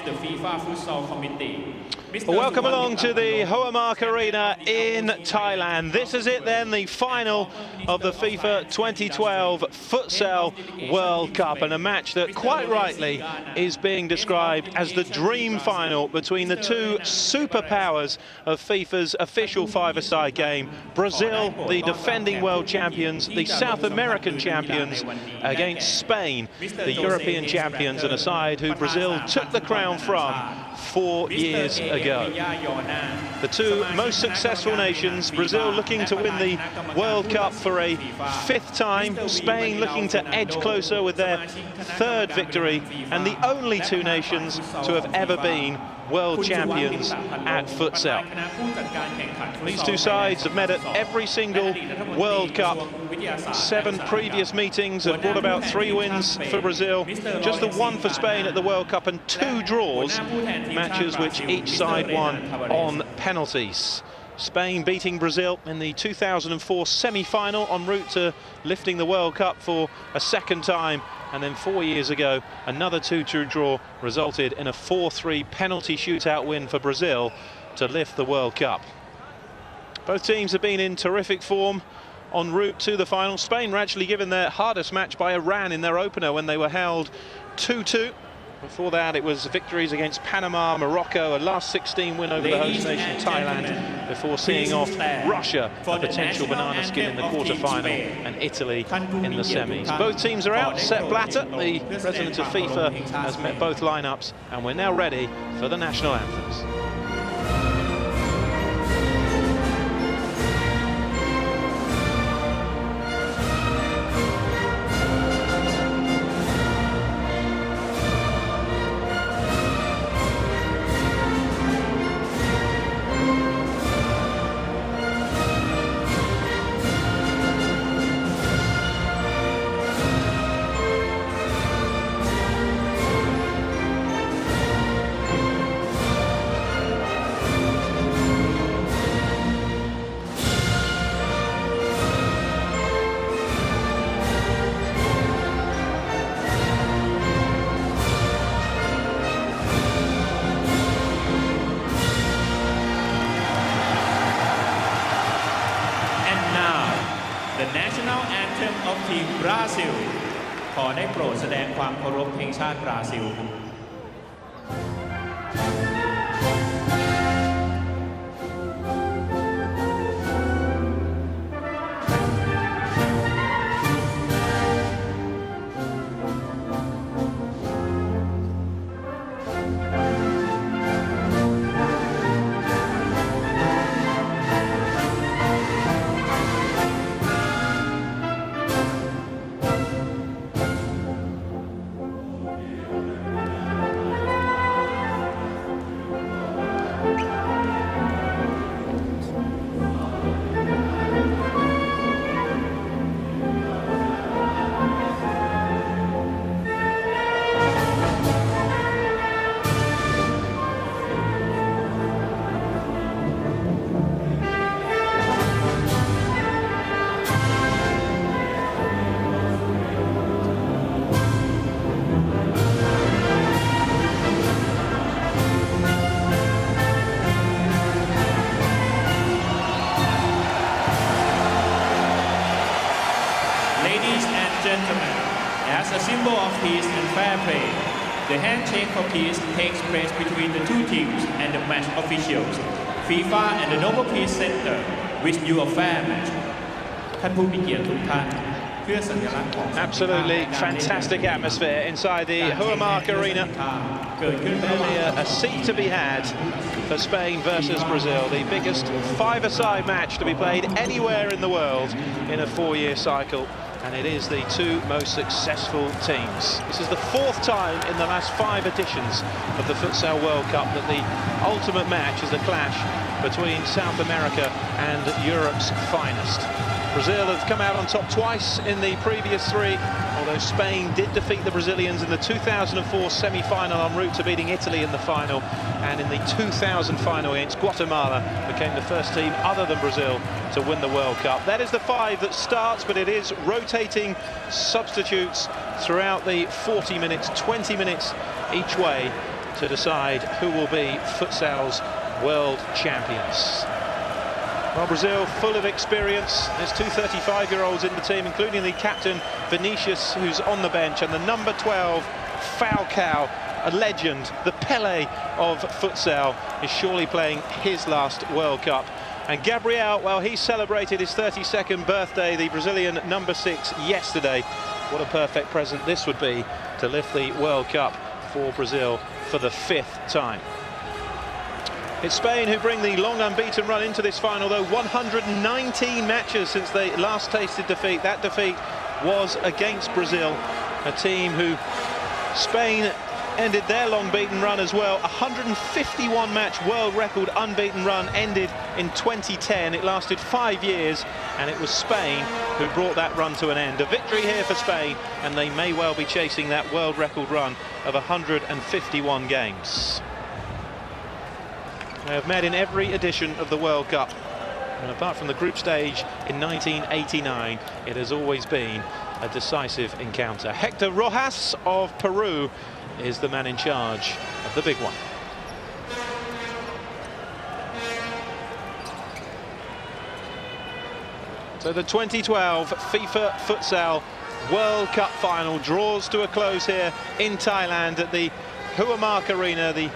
the FIFA Futsal Committee. Welcome along to the Hoamark Arena in Thailand. This is it then, the final of the FIFA 2012 Futsal World Cup, and a match that quite rightly is being described as the dream final between the two superpowers of FIFA's official five-a-side game. Brazil, the defending world champions, the South American champions, against Spain, the European champions, and a side who Brazil took the crown from 4 years ago. The two most successful nations, Brazil looking to win the World Cup for a fifth time, Spain looking to edge closer with their third victory, and the only two nations to have ever been world champions at futsal. These two sides have met at every single World Cup. 7 previous meetings have brought about 3 wins for Brazil, just the 1 for Spain at the World Cup, and 2 draws, matches which each side won on penalties. Spain beating Brazil in the 2004 semi-final en route to lifting the World Cup for a second time, and then 4 years ago another 2-2 draw resulted in a 4-3 penalty shootout win for Brazil to lift the World Cup. Both teams have been in terrific form en route to the final. Spain were actually given their hardest match by Iran in their opener when they were held 2-2. Before that, it was victories against Panama, Morocco, a last 16 win over the host nation, Thailand, before seeing off Russia, a potential banana skin in the quarter-final, and Italy in the semis. Both teams are out. Sepp Blatter, the president of FIFA, has met both lineups, and we're now ready for the national anthems. The national anthem of Team Brazil ขอได้โปรดแสดงความเคารพเพลงชาติบราซิลLadies and gentlemen, as a symbol of peace and fair play, the handshake for peace takes place between the two teams and the match officials. FIFA and the Nobel Peace Center wish you a fair match. ท่านผู้มีเกียรติทุกท่าน Absolutely fantastic atmosphere inside the Hoamark Arena. Only a seat to be had for Spain versus Brazil, the biggest five-a-side match to be played anywhere in the world in a 4-year cycle. And it is the two most successful teams. This is the 4th time in the last 5 editions of the Futsal World Cup that the ultimate match is the clash between South America and Europe's finest. Brazil have come out on top twice in the previous 3, although Spain did defeat the Brazilians in the 2004 semi-final en route to beating Italy in the final, and in the 2000 final against Guatemala became the first team other than Brazil to win the World Cup. That is the 5 that starts, but it is rotating substitutes throughout the 40 minutes, 20 minutes each way. to decide who will be futsal's world champions. Well, Brazil, full of experience. There's two 35-year-olds in the team, including the captain, Vinicius, who's on the bench, and the number 12, Falcao, a legend, the Pele of futsal, is surely playing his last World Cup. And Gabriel, well, he celebrated his 32nd birthday, the Brazilian number 6, yesterday. What a perfect present this would be to lift the World Cup for Brazil for the 5th time. It's Spain who bring the long unbeaten run into this final, though. 119 matches since they last tasted defeat. That defeat was against Brazil, a team who Spain ended their long beaten run as well. 151 match world record unbeaten run ended in 2010. It lasted 5 years, and it was Spain who brought that run to an end. A victory here for Spain, and they may well be chasing that world record run of 151 games. They have met in every edition of the World Cup, and apart from the group stage in 1989, it has always been a decisive encounter. Hector Rojas of Peru is the man in charge of the big one. So the 2012 FIFA Futsal World Cup final draws to a close here in Thailand at the Huamark Arena, the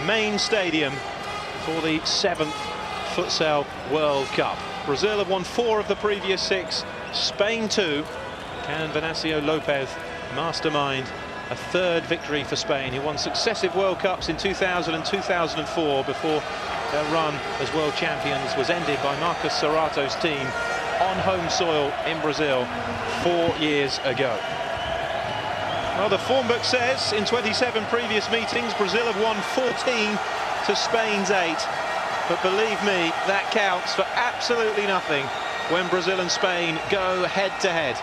main stadium for the 7th Futsal World Cup. Brazil have won 4 of the previous 6, Spain 2. Can Venancio Lopez mastermind a 3rd victory for Spain, who won successive World Cups in 2000 and 2004 before their run as world champions was ended by Marcos Serrato's team on home soil in Brazil 4 years ago. Well, the form book says in 27 previous meetings, Brazil have won 14 to Spain's 8. But believe me, that counts for absolutely nothing when Brazil and Spain go head-to-head.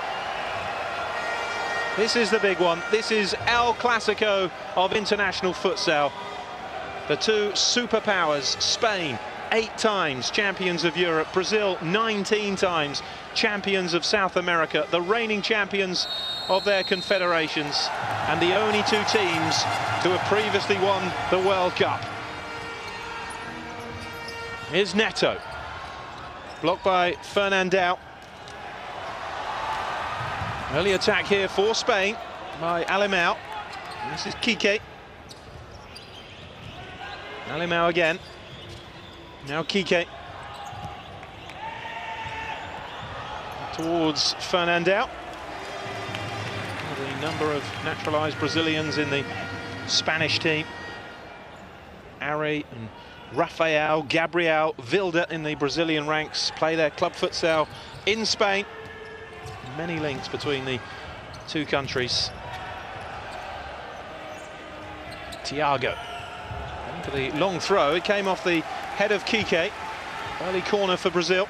This is the big one. This is El Clasico of international futsal. The two superpowers, Spain, 8 times champions of Europe, Brazil 19 times champions of South America, the reigning champions of their confederations, and the only 2 teams to have previously won the World Cup. Here's Neto, blocked by Fernandao. Early attack here for Spain by Alemão. This is Kike. Alemão again. Now Kike. Towards Fernandao. The number of naturalised Brazilians in the Spanish team. Ari and Rafael, Gabriel, Vilda in the Brazilian ranks play their club futsal in Spain. Many links between the two countries. Thiago. And for the long throw, it came off the head of Kike. Early corner for Brazil.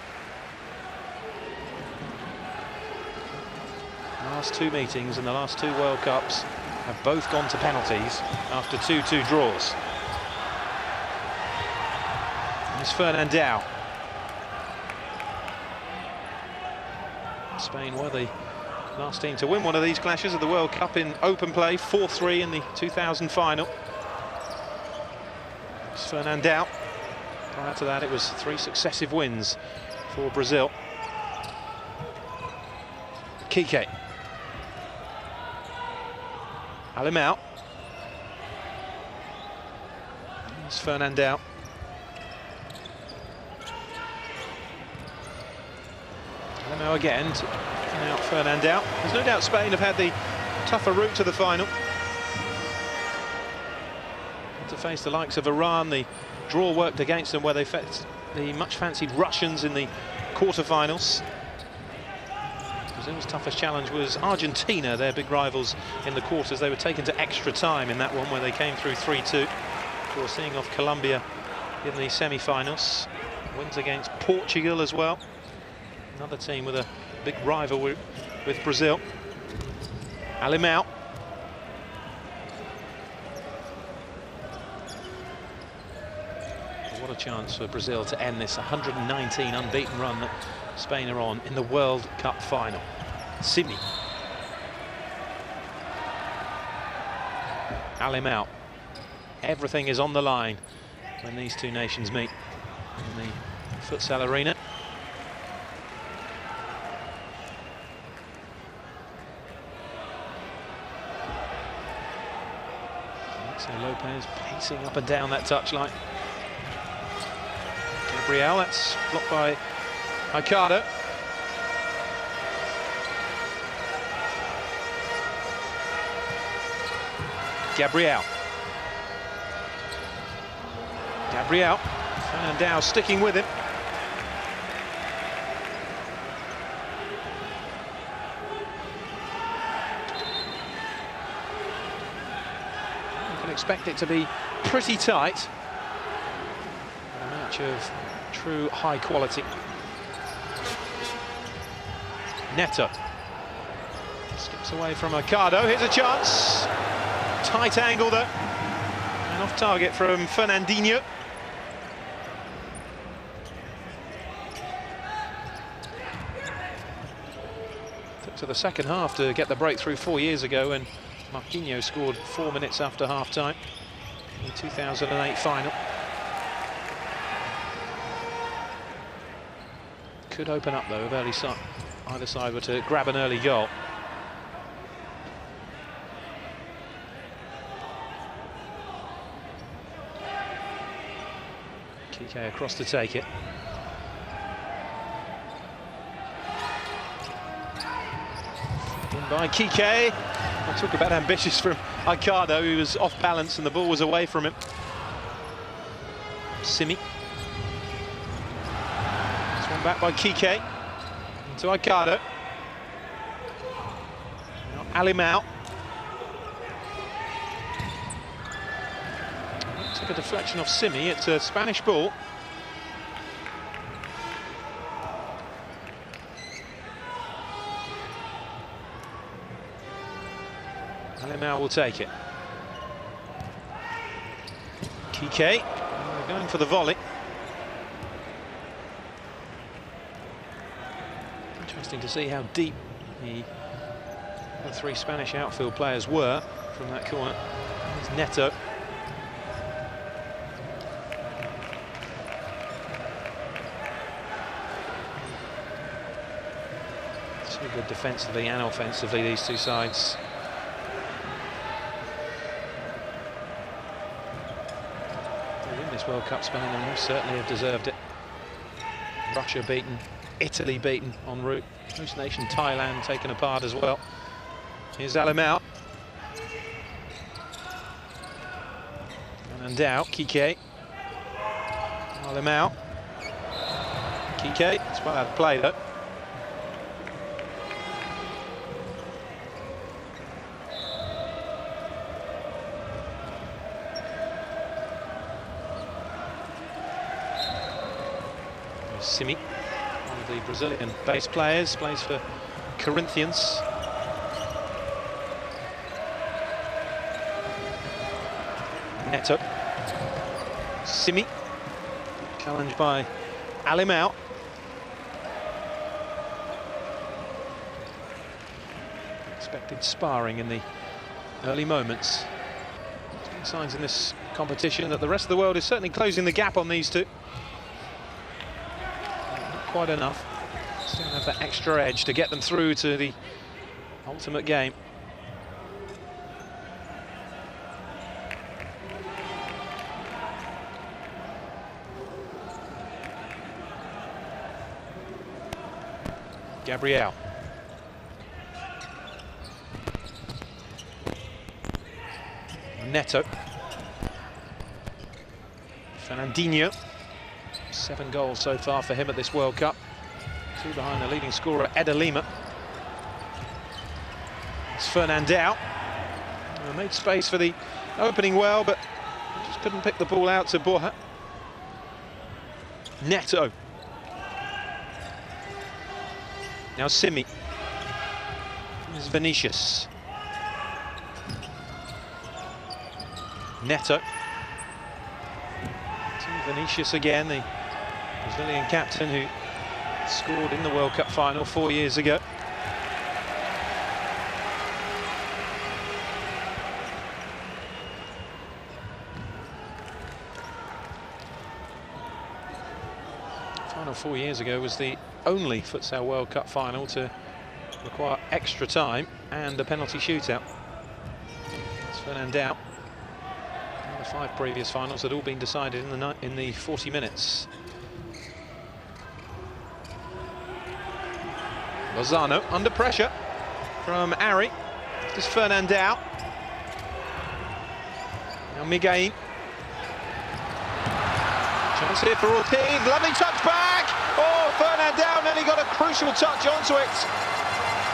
Last 2 meetings in the last 2 World Cups have both gone to penalties after 2-2 draws. It's Fernandao. Spain were the last team to win one of these clashes of the World Cup in open play, 4-3 in the 2000 final. It's Fernandao. Prior to that, it was 3 successive wins for Brazil. Kike. Alemão. It's Fernandao. Now again, out Fernandao. There's no doubt Spain have had the tougher route to the final. To face the likes of Iran, the draw worked against them where they faced the much-fancied Russians in the quarter-finals. Brazil's toughest challenge was Argentina, their big rivals in the quarters. They were taken to extra time in that one where they came through 3-2. Before seeing off Colombia in the semi-finals. Wins against Portugal as well. Another team with a big rival with Brazil. Alemão. What a chance for Brazil to end this 119 unbeaten run that Spain are on in the World Cup final. Simi. Alemão. Everything is on the line when these two nations meet in the futsal arena. So Lopez pacing up and down that touchline. Gabriel, that's blocked by Ricardo. Gabriel. Fernandao sticking with him. You can expect it to be pretty tight. A match of true high quality. Neto skips away from Ricardo. Here's a chance. Tight angle though. And off target from Fernandinho. Took to the second half to get the breakthrough 4 years ago when Marquinhos scored 4 minutes after half-time in the 2008 final. Could open up though if either side were to grab an early goal. Kike across to take it. In by Kike. I'll talk about ambitious from Ricardo, who was off balance and the ball was away from him. Simi. This one back by Kike. Into Ricardo. Now Alimao. Took a deflection off Simi. It's a Spanish ball. Alimao will take it. Kike going for the volley. Interesting to see how deep the 3 Spanish outfield players were from that corner. There's Neto. So good defensively and offensively, these two sides. World Cup Spain and most certainly have deserved it. Russia beaten, Italy beaten en route, host nation Thailand taken apart as well. Here's Alimao. Fernandao, Kike. Alimao. Kike, it's well out of play though. Simi, one of the Brazilian base players, plays for Corinthians. Neto. Simi, challenged by Alimao. Expected sparring in the early moments. Signs in this competition that the rest of the world is certainly closing the gap on these two. Quite enough. Still have that extra edge to get them through to the ultimate game. Gabriel. Neto. Fernandinho. 7 goals so far for him at this World Cup. 2 behind the leading scorer, Eder Lima. It's Fernandao. Made space for the opening well, but just couldn't pick the ball out to Borja. Neto. Now Simi. Here's Vinicius. Neto. Vinicius again, the Brazilian captain who scored in the World Cup final 4 years ago. Final 4 years ago was the only Futsal World Cup final to require extra time and a penalty shootout. That's Fernandao. The 5 previous finals had all been decided in the 40 minutes. Lozano under pressure from Ari. This is Fernandao. Now Miguel. Chance here for Ortiz. Lovely touch back. Oh, Fernandao nearly got a crucial touch onto it.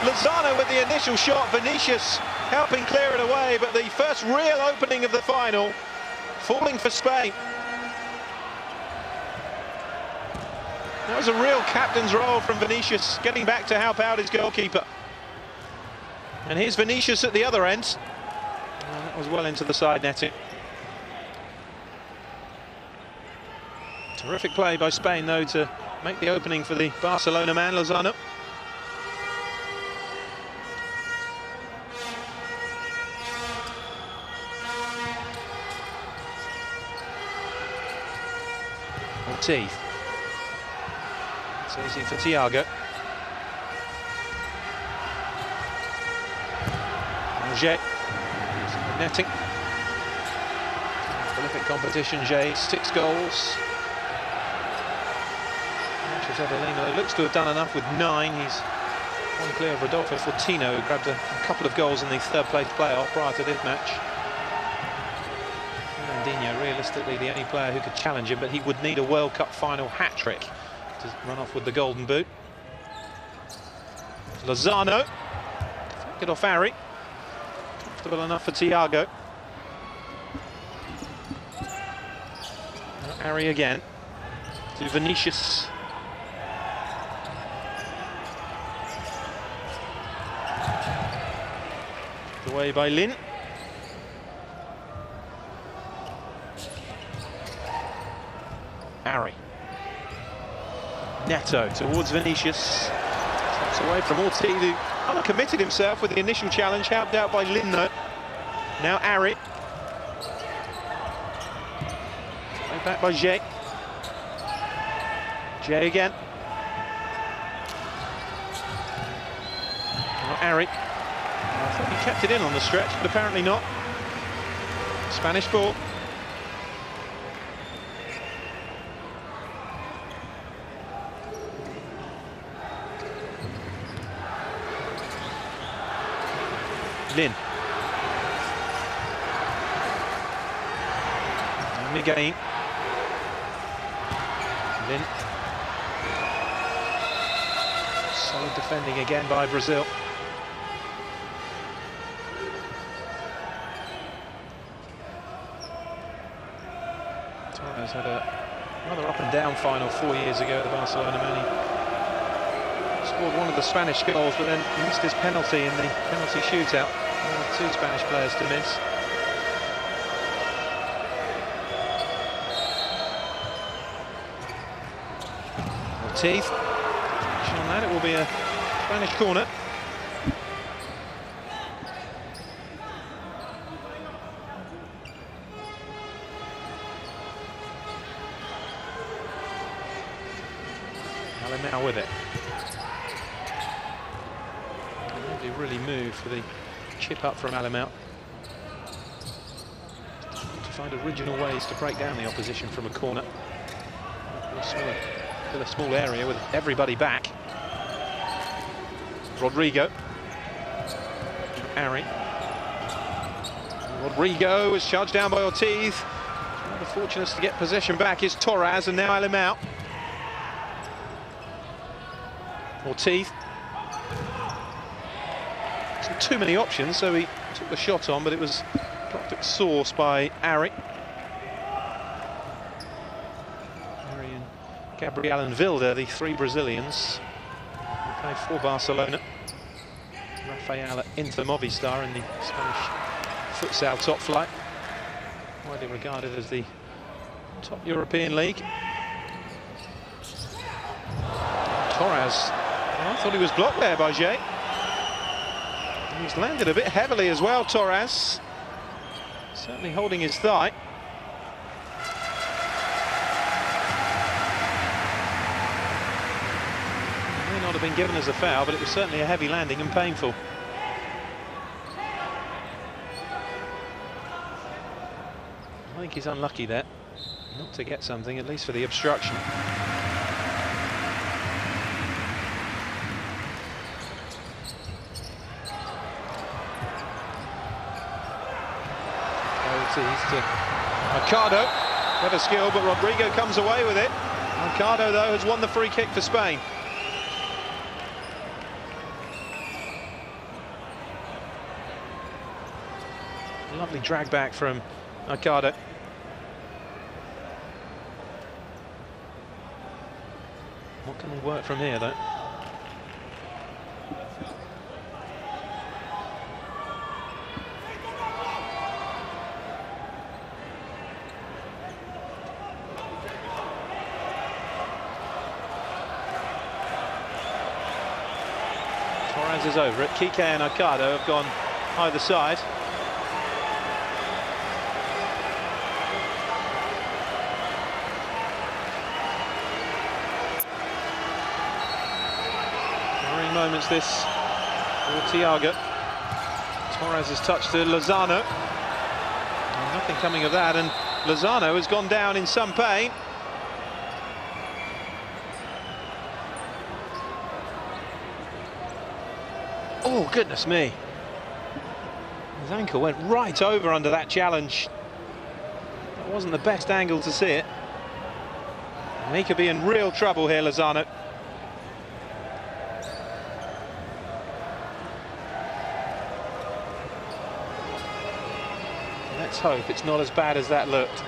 Lozano with the initial shot. Vinicius helping clear it away, but the first real opening of the final falling for Spain. That was a real captain's role from Vinicius, getting back to help out his goalkeeper. And here's Vinicius at the other end. And that was well into the side netting. Terrific play by Spain, though, to make the opening for the Barcelona man, Lozano. Ortiz. It's easy for Thiago. Jay. Netting. Prolific competition, Jay. 6 goals. Adelino looks to have done enough with 9. He's one clear of Rodolfo Fortino, who grabbed a couple of goals in the 3rd place playoff prior to this match. Fernandinho, realistically the only player who could challenge him, but he would need a World Cup final hat-trick to run off with the golden boot. Lozano, get off Ari. Comfortable enough for Thiago. Now Ari again to Vinicius. Away by Lin. Ari. Neto towards Vinicius. Steps away from Ortiz, who kind of committed himself with the initial challenge, helped out by Lin though. Now Ari. Way back by Jay. Jay again. Now Ari. I thought he kept it in on the stretch, but apparently not. Spanish ball. Lin. Miguel. Lin. Solid defending again by Brazil. Torres had a rather up and down final 4 years ago at the Barcelona man. He scored one of the Spanish goals, but then missed his penalty in the penalty shootout. One of 2 Spanish players to miss. Ortiz. On that, it will be a Spanish corner. Now with it. Nobody really moved for the chip up from Alemão. To find original ways to break down the opposition from a corner. Still a small area with everybody back. Rodrigo. Ari. Rodrigo was charged down by Ortiz. One of the fortunates to get possession back is Torres, and now Alemão. Ortiz. Wasn't too many options, so he took the shot on, but it was blocked at source by Ari. Ari and Gabriel and Vilda, the 3 Brazilians who play for Barcelona. Rafael at Inter Movistar in the Spanish futsal top flight, widely regarded as the top European league. Torres. I thought he was blocked there by Jay. He's landed a bit heavily as well, Torres. Certainly holding his thigh. not have been given as a foul, but it was certainly a heavy landing and painful. I think he's unlucky there, not to get something, at least for the obstruction. To Mercado, clever skill, but Rodrigo comes away with it. Mercado, though, has won the free kick for Spain. Lovely drag back from Mercado. What can they work from here, though? Torres is over it. Kike and Mercado have gone either side. Worrying moments this for Thiago. Torres has touched to Lozano. And nothing coming of that, and Lozano has gone down in some pain. Oh, goodness me. His ankle went right over under that challenge. That wasn't the best angle to see it. And he could be in real trouble here, Lozano. Let's hope it's not as bad as that looked.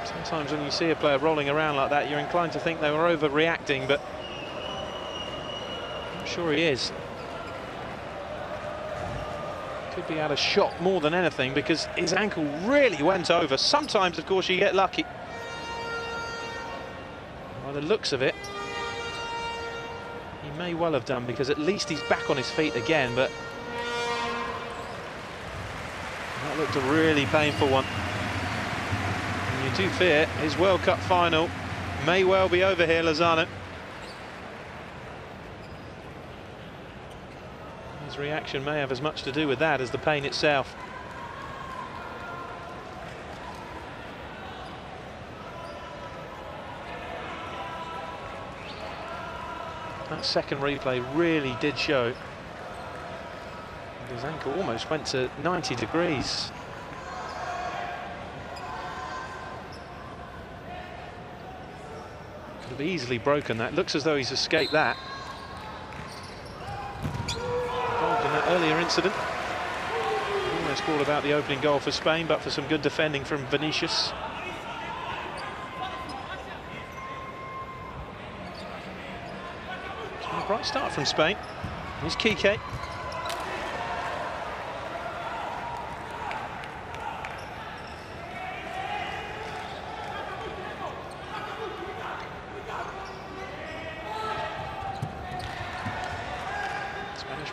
Sometimes when you see a player rolling around like that, you're inclined to think they were overreacting, but I'm sure he is. Could be out of shot more than anything, because his ankle really went over. Sometimes, of course, you get lucky. By the looks of it, he may well have done, because at least he's back on his feet again, but that looked a really painful one. You do fear his World Cup final may well be over here, Lozano. His reaction may have as much to do with that as the pain itself. That second replay really did show his ankle almost went to 90 degrees. Could have easily broken that. Looks as though he's escaped that. Involved in that earlier incident. Almost all about the opening goal for Spain, but for some good defending from Vinicius. So a bright start from Spain. Here's Kike.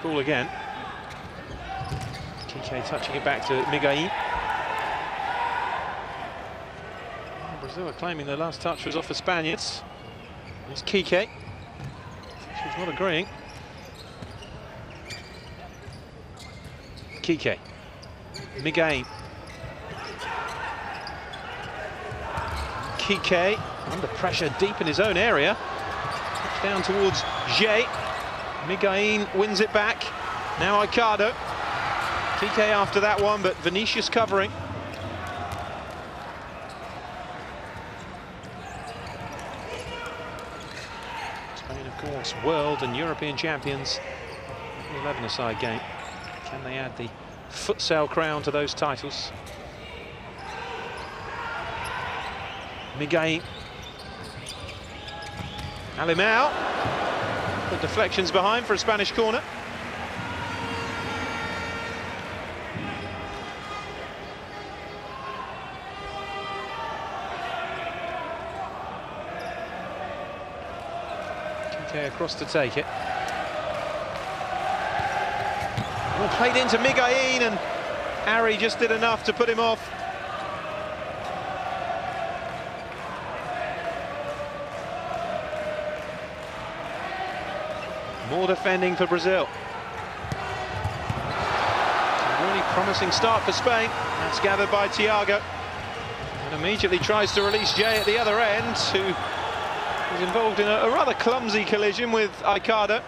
Ball again. Kike touching it back to Miguel. Brazil are claiming their last touch was off the Spaniards. It's Kike. She's not agreeing. Kike. Miguel. Kike under pressure deep in his own area. Touch down towards Jay. Miguel wins it back. Now Mercado. Kike after that one, but Vinicius covering. Spain, of course, world and European champions. 11-a-side game. Can they add the futsal crown to those titles? Miguel. Alimao. The deflection's behind for a Spanish corner. Kike across to take it. Well, played into Miguel, and Harry just did enough to put him off. More defending for Brazil. A really promising start for Spain. That's gathered by Thiago. And immediately tries to release Jay at the other end, who is involved in a rather clumsy collision with Aikada.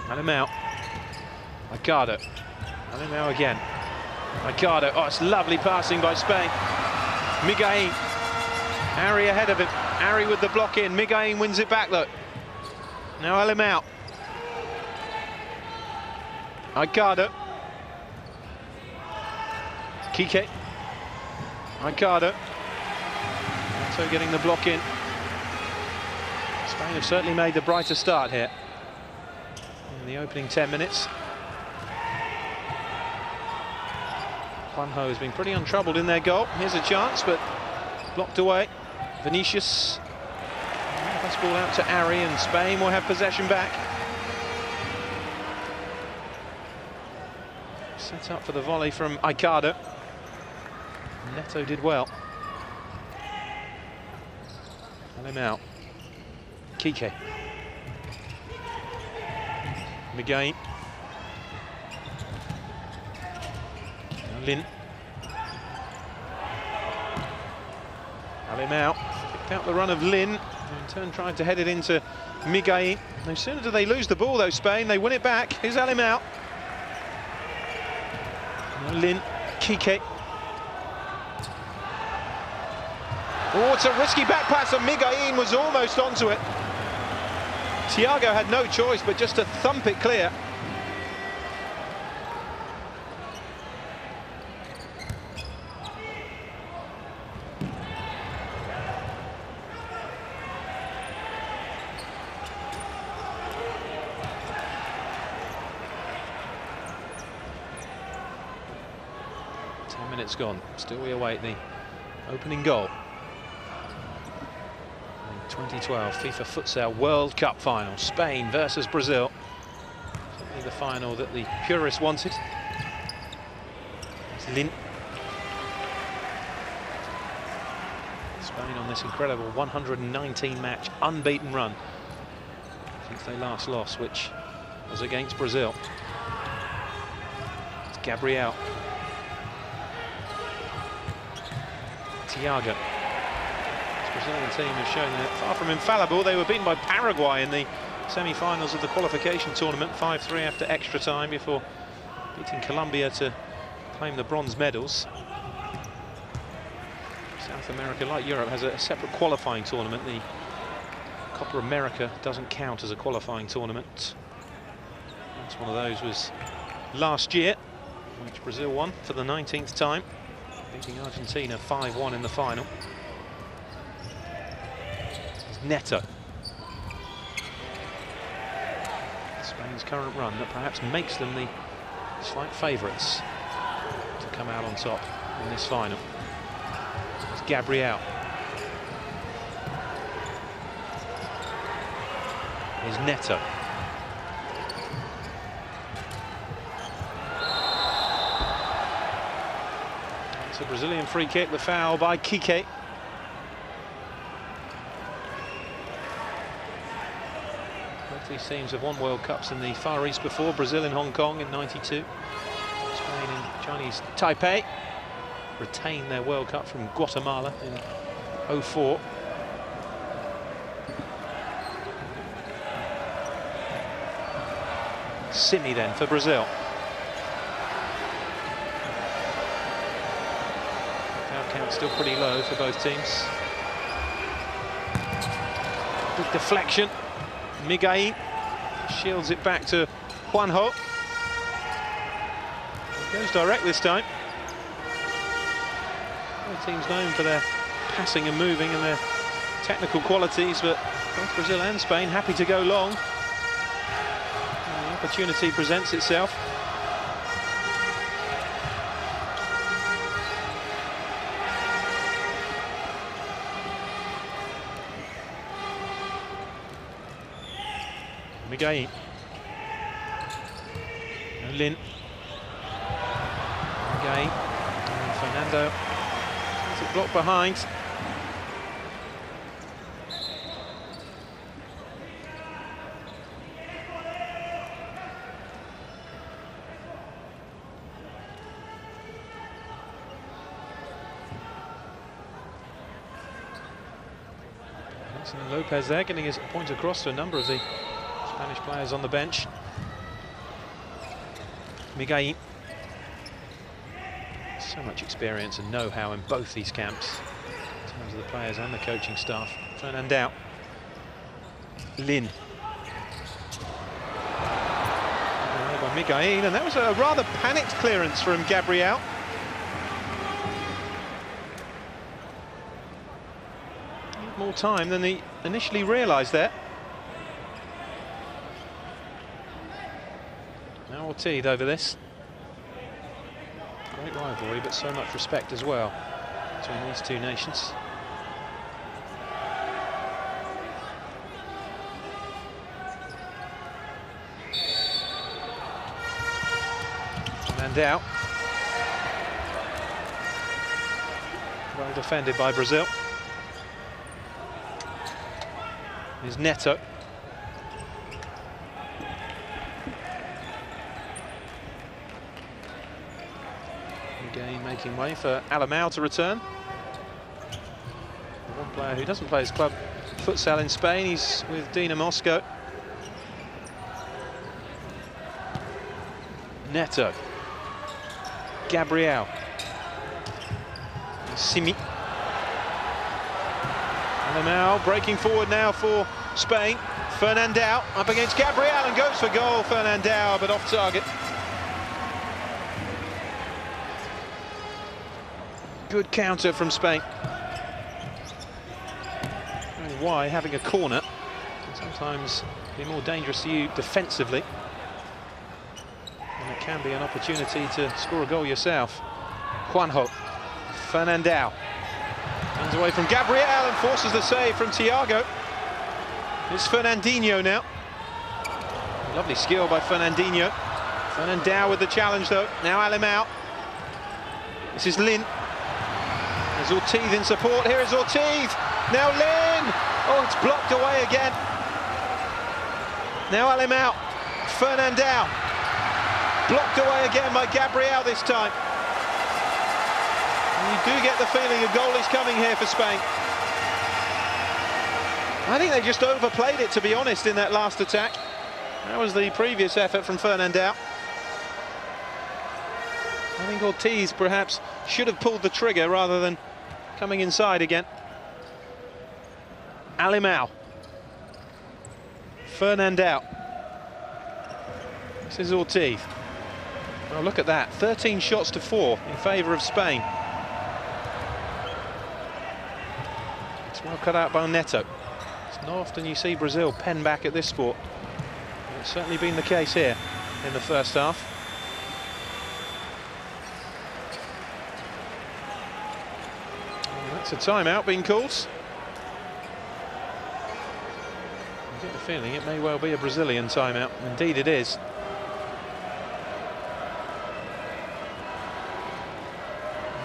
Alemão. Aikada. Alemão again. Aikada. Oh, it's lovely passing by Spain. Miguel. Ari ahead of him. Ari with the block in. Miguel wins it back though. Now Alemão. Aikada. Kike. Aikada. So getting the block in. Spain have certainly made the brighter start here in the opening 10 minutes. Juanjo has been pretty untroubled in their goal. Here's a chance, but blocked away. Vinicius. Pass ball out to Ari, and Spain will have possession back. Set up for the volley from Aikada. Neto did well. Alemão. Kike. Miguel. Lin. Alemão picked out the run of Lin, who in turn tried to head it into Miguel. No sooner do they lose the ball though, Spain, they win it back. Here's Alemão. Lin. Kike. Oh, it's a risky back pass, and Miguel was almost onto it. Thiago had no choice but just to thump it clear. Minutes gone. Still we await the opening goal. 2012 FIFA Futsal World Cup final, Spain versus Brazil. Certainly the final that the purists wanted. It's Lin. Spain on this incredible 119 match unbeaten run since they last lost, which was against Brazil. It's Gabriel. Thiago. This Brazilian team has shown that far from infallible. They were beaten by Paraguay in the semi-finals of the qualification tournament, 5-3 after extra time, before beating Colombia to claim the bronze medals. South America, like Europe, has a separate qualifying tournament. The Copa America doesn't count as a qualifying tournament. That's one of those was last year, which Brazil won for the 19th time, beating Argentina 5-1 in the final. It's Neto. Spain's current run that perhaps makes them the slight favourites to come out on top in this final. It's Gabriel. Here's Neto. A Brazilian free kick, the foul by Kike. Both these teams have won World Cups in the Far East before, Brazil in Hong Kong in '92. Spain in Chinese Taipei retained their World Cup from Guatemala in '04. Simi then for Brazil. Count still pretty low for both teams. Big deflection. Miguel shields it back to Juanjo. It goes direct this time. Both teams known for their passing and moving and their technical qualities, but both Brazil and Spain happy to go long. And the opportunity presents itself. Miguel. Lin. Miguel and Fernando. It's a block behind. Lopez there, getting his point across to a number of the Spanish players on the bench. Miguel. So much experience and know-how in both these camps, in terms of the players and the coaching staff. Fernandao. Lin. By Miguel, and that was a rather panicked clearance from Gabriel. More time than he initially realised there. Now Ortiz over this. Great rivalry, but so much respect as well between these two nations. Fernandao. Well defended by Brazil. Is Neto. Again making way for Alemão to return. One player who doesn't play his club futsal in Spain, he's with Dina Moscow. Neto. Gabriel. Simi. Alemão breaking forward now for Spain. Fernandao up against Gabriel and goes for goal. Fernandao, but off target. Good counter from Spain. Why having a corner can sometimes be more dangerous to you defensively, and it can be an opportunity to score a goal yourself. Juanjo. Fernandao. Runs away from Gabriel and forces the save from Thiago. It's Fernandinho now. Lovely skill by Fernandinho. Fernandao with the challenge though. Now Alemão. This is Lin. There's Ortiz in support. Here is Ortiz. Now Lin. Oh, it's blocked away again. Now Alemão. Fernandao. Blocked away again by Gabriel this time. You do get the feeling a goal is coming here for Spain. I think they just overplayed it, to be honest, in that last attack. That was the previous effort from Fernandao. I think Ortiz perhaps should have pulled the trigger rather than coming inside again. Alemão. Fernandao. This is Ortiz. Well, look at that, 13 shots to 4 in favour of Spain. Well cut out by Neto. It's not often you see Brazil pen back at this sport. It's certainly been the case here in the first half. And that's a timeout being called. I get the feeling it may well be a Brazilian timeout. Indeed it is.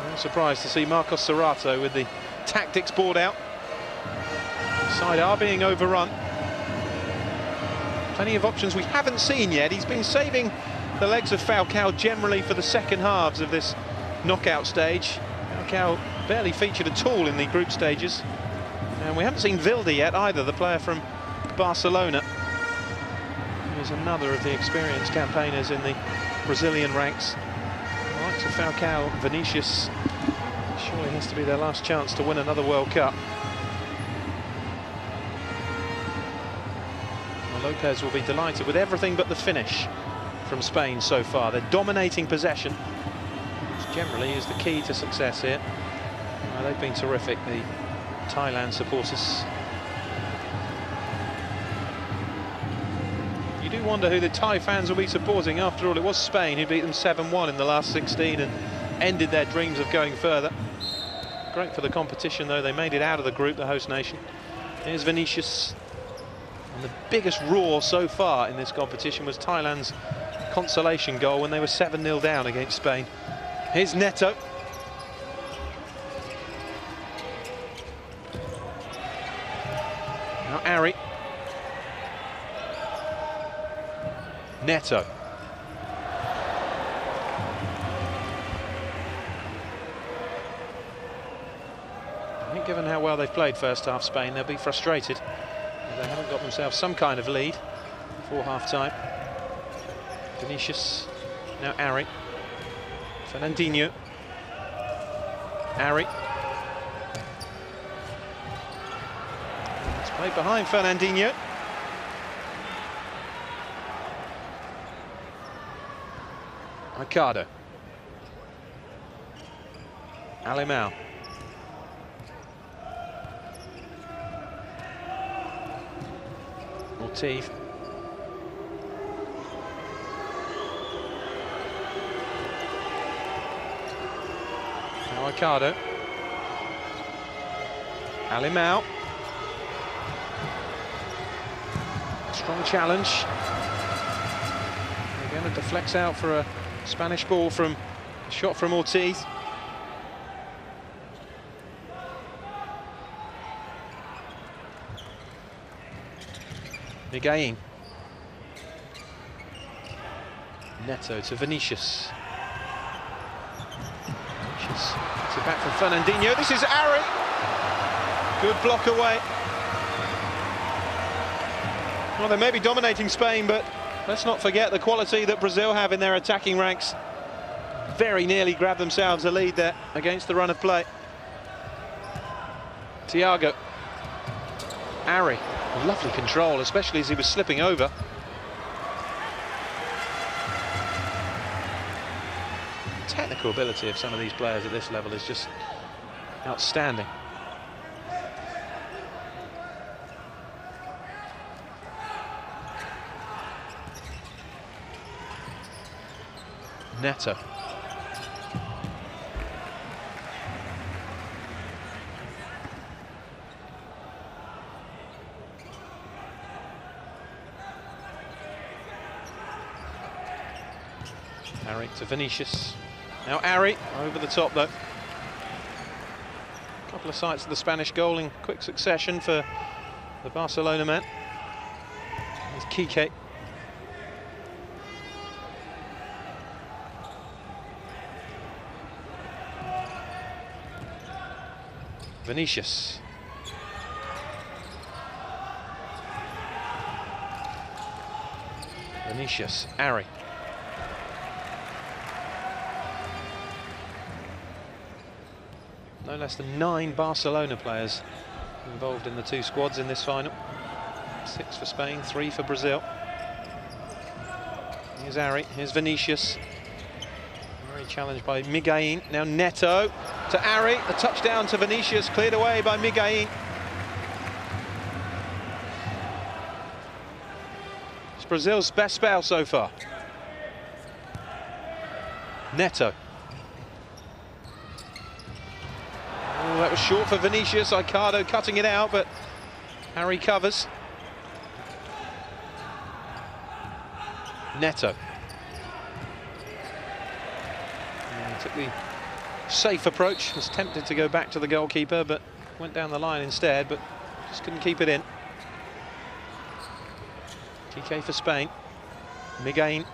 I'm not surprised to see Marcos Serrato with the tactics board out. Side are being overrun. Plenty of options we haven't seen yet. He's been saving the legs of Falcao generally for the second halves of this knockout stage. Falcao barely featured at all in the group stages. And we haven't seen Vilde yet either, the player from Barcelona. He's another of the experienced campaigners in the Brazilian ranks. The likes of Falcao and Vinicius surely has to be their last chance to win another World Cup. Lopez will be delighted with everything but the finish from Spain so far. They're dominating possession, which generally is the key to success here. They've been terrific, the Thailand supporters. You do wonder who the Thai fans will be supporting. After all, it was Spain who beat them 7-1 in the last 16 and ended their dreams of going further. Great for the competition though, they made it out of the group, the host nation. Here's Vinicius. And the biggest roar so far in this competition was Thailand's consolation goal when they were 7-0 down against Spain Here's Neto. Now Ari. Neto. I think given how well they've played first half, Spain, they'll be frustrated. They haven't got themselves some kind of lead before half-time. Vinicius. Now Ari. Fernandinho. Ari. It's played behind Fernandinho. Ricardo. Alemão. Ortiz. Now Ricardo. Alemão. Strong challenge. Again, it deflects out for a Spanish ball from a shot from Ortiz. Miguelin. Neto to Vinicius. Vinicius gets it back from Fernandinho. This is Ari. Good block away. Well, they may be dominating Spain, but let's not forget the quality that Brazil have in their attacking ranks. Very nearly grabbed themselves a lead there against the run of play. Thiago. Ari. Lovely control, especially as he was slipping over. The technical ability of some of these players at this level is just outstanding. Neto. Ari to Vinicius. Now Ari over the top though. A couple of sights of the Spanish goal in quick succession for the Barcelona man. There's Kike. Vinicius. Vinicius, Ari. No less than 9 Barcelona players involved in the 2 squads in this final. 6 for Spain, 3 for Brazil. Here's Ari, here's Vinicius. Very challenged by Miguelin. Now Neto to Ari, the touchdown to Vinicius, cleared away by Miguelin. It's Brazil's best spell so far. Neto. Oh, that was short for Vinicius. Ricardo cutting it out, but Harry covers. Neto. And took the safe approach, was tempted to go back to the goalkeeper, but went down the line instead, but just couldn't keep it in. TK for Spain. Miguelin.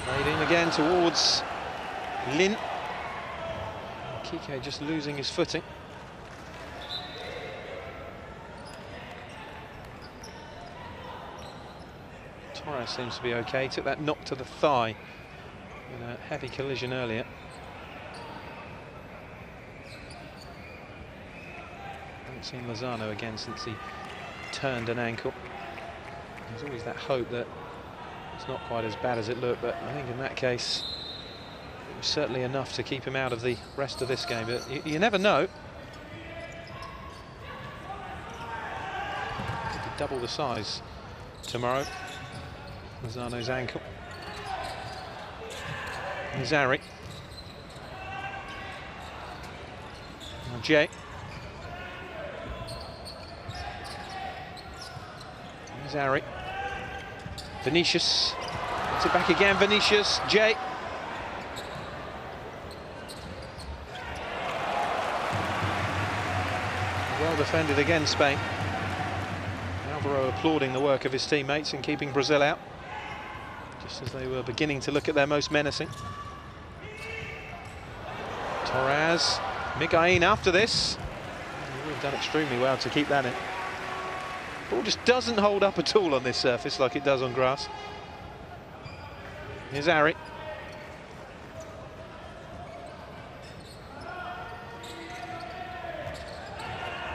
Played in again towards Lin. Kike just losing his footing. Torres seems to be okay. Took that knock to the thigh in a heavy collision earlier. Haven't seen Lozano again since he turned an ankle. There's always that hope that it's not quite as bad as it looked, but I think in that case it was certainly enough to keep him out of the rest of this game. But you never know. Could be double the size tomorrow. Lozano's ankle. Here's Ari. Now Jay. Here's Ari. Vinicius. It's it back again, Vinicius. Jay. Well defended again, Spain. Alvaro applauding the work of his teammates in keeping Brazil out, just as they were beginning to look at their most menacing. Torres, Miguel after this. He would have done extremely well to keep that in. Ball just doesn't hold up at all on this surface like it does on grass. Here's Ari.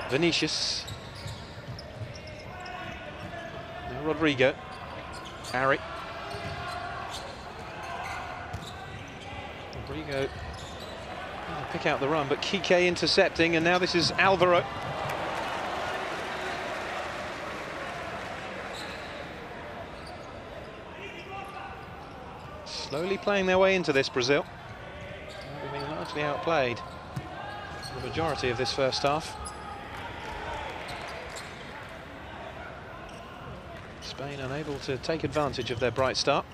Vinicius. Now Rodrigo. Ari. Rodrigo pick out the run, but Kike intercepting, and now this is Alvaro. Slowly playing their way into this, Brazil. They've been largely outplayed for the majority of this first half. Spain unable to take advantage of their bright start.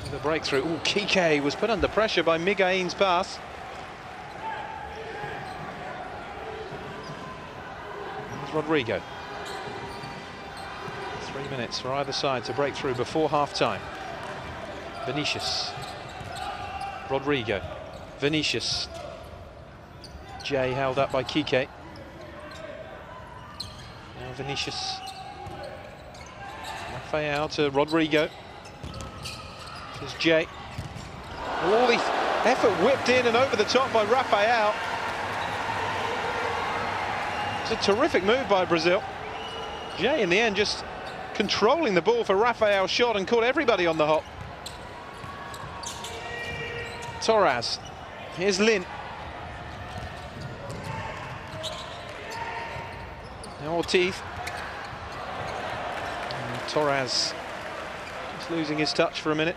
With a breakthrough. Ooh, Kike was put under pressure by Miguel's pass. There's Rodrigo. 3 minutes for either side to break through before half-time. Vinicius. Rodrigo. Vinicius. Jay held up by Kike. Now Vinicius. Rafael to Rodrigo. This is Jay. All the effort whipped in and over the top by Rafael. It's a terrific move by Brazil. Jay in the end just controlling the ball for Rafael's shot and caught everybody on the hop. Torres. Here's Lin. Now Ortiz. And Torres just losing his touch for a minute.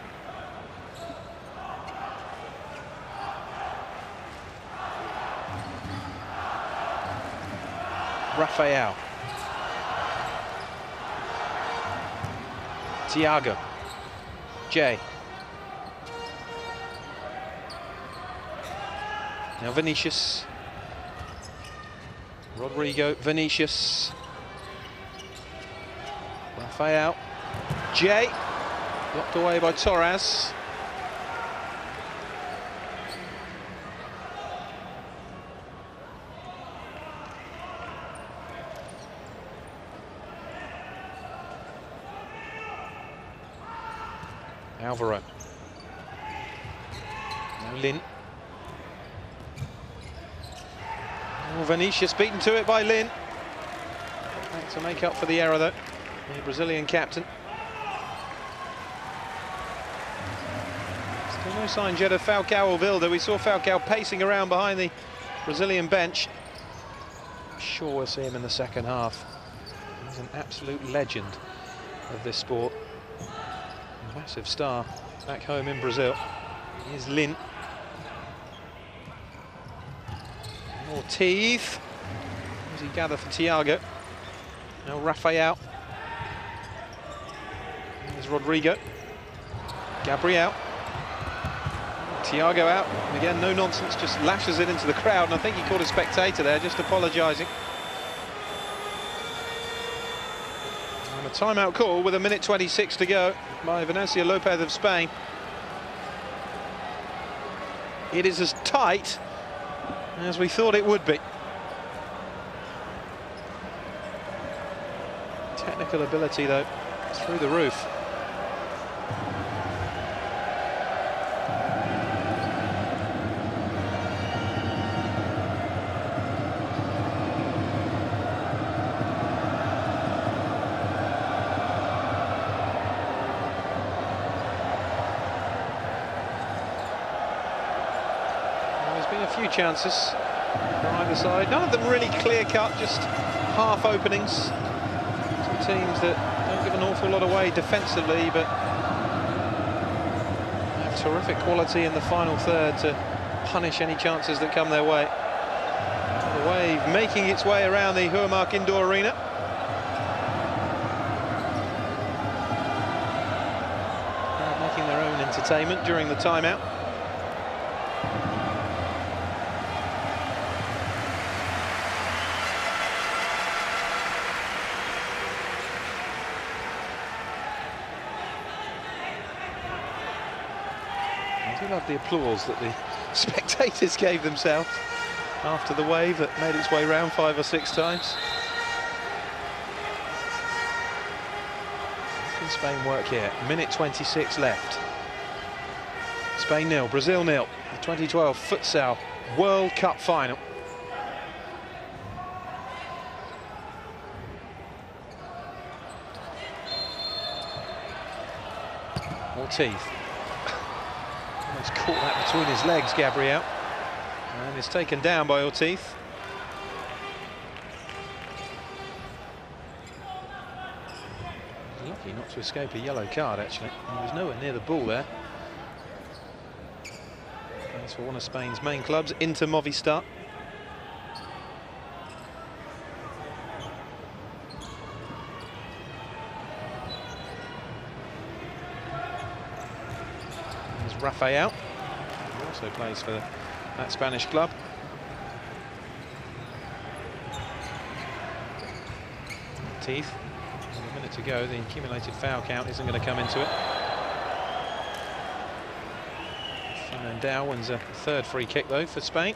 Rafael. Thiago. Jay. Now Vinicius. Rodrigo, Vinicius. Rafael. Jay. Blocked away by Torres. Alvaro. Now Lin. Oh, Vinicius beaten to it by Lin. To make up for the error, though, the Brazilian captain. Still no sign yet of Falcao or Wilder. We saw Falcao pacing around behind the Brazilian bench. I'm sure we'll see him in the second half. He's an absolute legend of this sport. A massive star back home in Brazil. Here's Lin. Ortiz. As he gather for Thiago. Now Rafael. There's Rodrigo. Gabriel. Thiago out. And again, no nonsense, just lashes it into the crowd. And I think he caught a spectator there, just apologising. And a timeout call with 1:26 to go by Venancio Lopez of Spain. It is as tight as we thought it would be. Technical ability, though, through the roof. There's been a few chances for either side, none of them really clear-cut, just half openings. Teams that don't give an awful lot away defensively, but have terrific quality in the final third to punish any chances that come their way. The wave making its way around the Huamark Indoor Arena. entertainment during the timeout. I do love the applause that the spectators gave themselves after the wave that made its way round 5 or 6 times. Can Spain work here? Minute 26 left. Spain 0, Brazil 0. The 2012 Futsal World Cup final. Ortiz. Almost caught that between his legs, Gabriel. And it's taken down by Ortiz. Lucky not to escape a yellow card, actually. He was nowhere near the ball there. That's for one of Spain's main clubs, Inter Movistar. There's Rafael, who also plays for that Spanish club. Teeth. A minute to go, the accumulated foul count isn't going to come into it. Fernandao wins a third free kick though for Spain.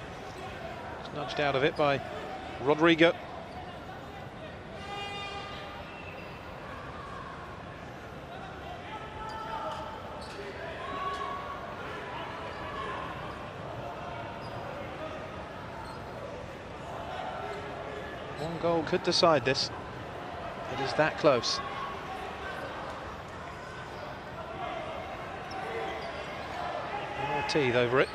It's nudged out of it by Rodrigo. One goal could decide this. It is that close. Ortiz over it.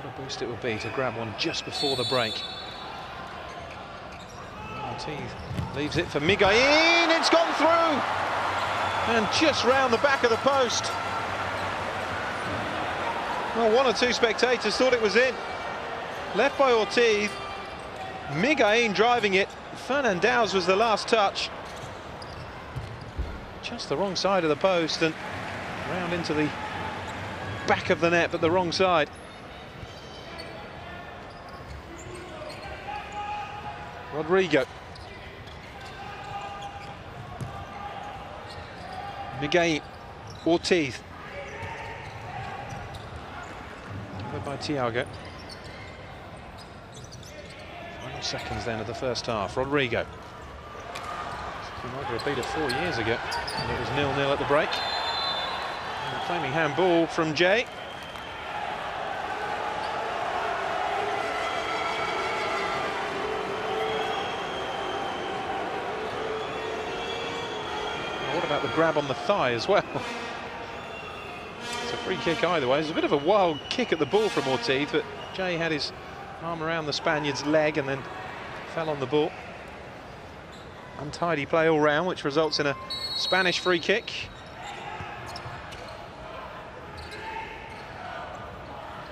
What a boost it would be to grab one just before the break. Ortiz leaves it for Miguelín. It's gone through! And just round the back of the post. Well, one or two spectators thought it was in. Left by Ortiz. Miguelín driving it. Fernandao's was the last touch. Just the wrong side of the post and round into the back of the net, but the wrong side. Rodrigo. Miguelín. Ortiz. Covered by Thiago. Final seconds then of the first half. Rodrigo. Over a beat of 4 years ago, and it was 0-0 at the break. And a claiming handball from Jay. What about the grab on the thigh as well? It's a free kick either way. It's a bit of a wild kick at the ball from Ortiz, but Jay had his arm around the Spaniard's leg and then fell on the ball. Untidy play all round, which results in a Spanish free kick.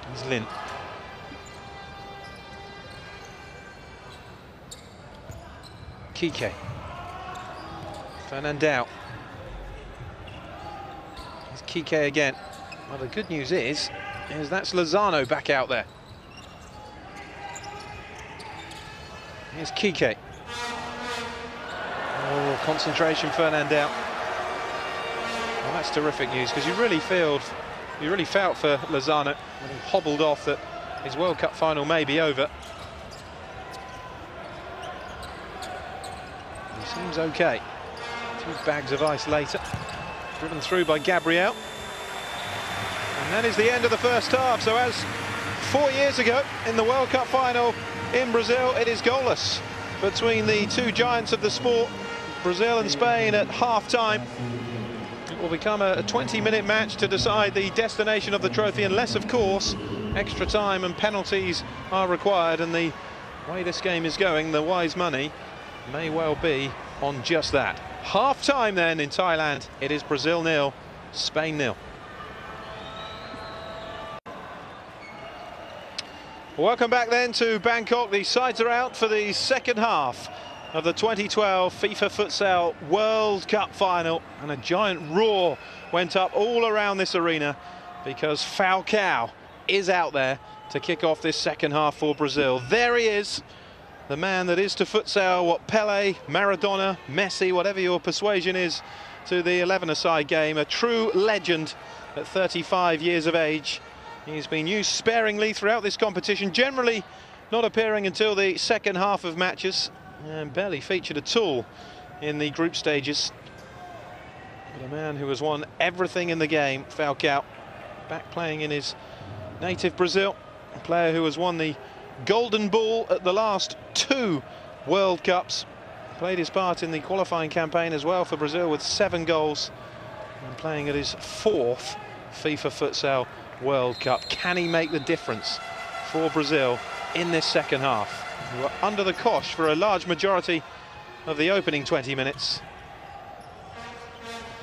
Here's Lin. Kike. Fernandao. Here's Kike again. Well, the good news is that's Lozano back out there. Here's Kike. Oh, concentration, Fernandao. Well, that's terrific news, because you really felt for Lozano when he hobbled off that his World Cup final may be over. He seems okay. 2 bags of ice later, driven through by Gabriel. And that is the end of the first half. So as 4 years ago in the World Cup final in Brazil, it is goalless between the two giants of the sport, Brazil and Spain, at half-time. It will become a 20-minute match to decide the destination of the trophy, unless, of course, extra time and penalties are required. And the way this game is going, the wise money may well be on just that. Half-time then in Thailand. It is Brazil 0, Spain 0. Welcome back then to Bangkok. The sides are out for the second half. of the 2012 FIFA Futsal World Cup final, and a giant roar went up all around this arena because Falcao is out there to kick off this second half for Brazil. There he is, the man that is to futsal what Pele, Maradona, Messi, whatever your persuasion is to the 11-a-side game, a true legend at 35 years of age. He's been used sparingly throughout this competition, generally not appearing until the second half of matches, and barely featured at all in the group stages. But a man who has won everything in the game, Falcao, back playing in his native Brazil, a player who has won the Golden Ball at the last 2 World Cups, played his part in the qualifying campaign as well for Brazil with 7 goals, and playing at his 4th FIFA Futsal World Cup. Can he make the difference for Brazil in this second half? We were under the cosh for a large majority of the opening 20 minutes.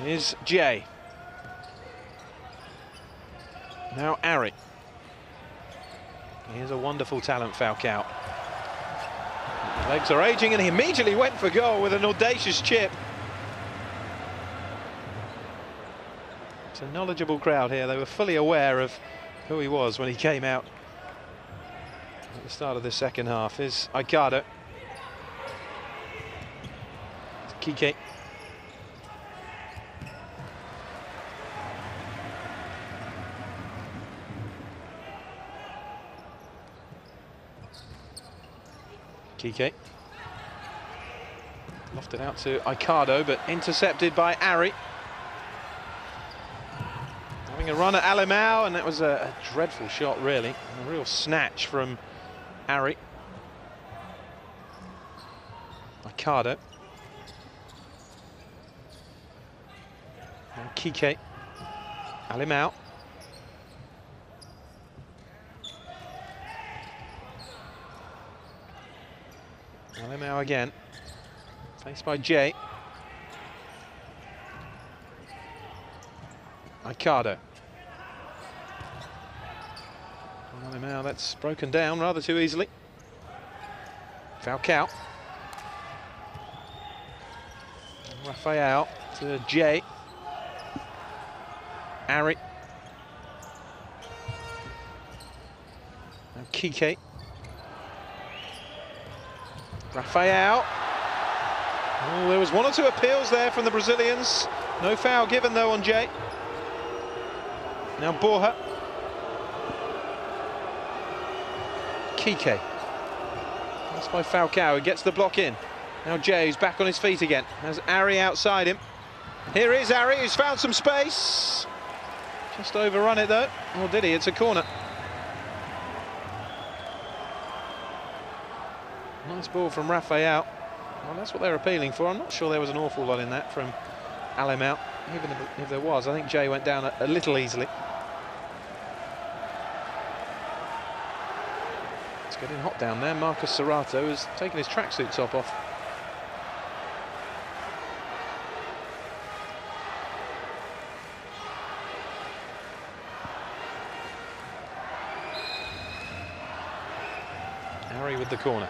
Here's Jay. Now Ari. Here's a wonderful talent, Falcao. Legs are aging, and he immediately went for goal with an audacious chip. It's a knowledgeable crowd here. They were fully aware of who he was when he came out at the start of the second half. Here's Aikado. Kike. Kike. Lofted out to Aikado, but intercepted by Ari. Having a run at Alemão, and that was a dreadful shot, really. A real snatch from Ari. Aikado. And Kike. Alemão. Alemão again. Faced by Jay. Aikado. Alemão, that's broken down rather too easily. Falcao. Rafael to Jay. Ari. And Kike. Rafael. Oh, there was 1 or 2 appeals there from the Brazilians. No foul given though on Jay. Now Borja. Kike. That's by Falcao, who gets the block in. Now Jay's back on his feet again. Has Ari outside him. Here is Ari, who's found some space. Just overrun it though. Or did he? It's a corner. Nice ball from Rafael. Well, that's what they're appealing for. I'm not sure there was an awful lot in that from Alemão. Even if there was, I think Jay went down a little easily. It's getting hot down there. Marcus Serrato has taken his tracksuit top off. Ari with the corner.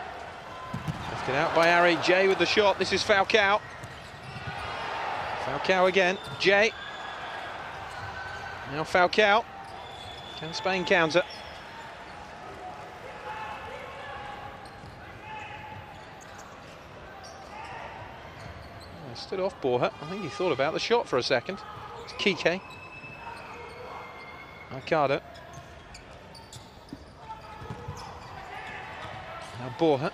Lifted out by Ari. Jay with the shot. This is Falcao. Falcao again. Jay. Now Falcao. Can Spain counter? Stood off Borja. I think he thought about the shot for a second. It's Kike. Aikado. Now Borja.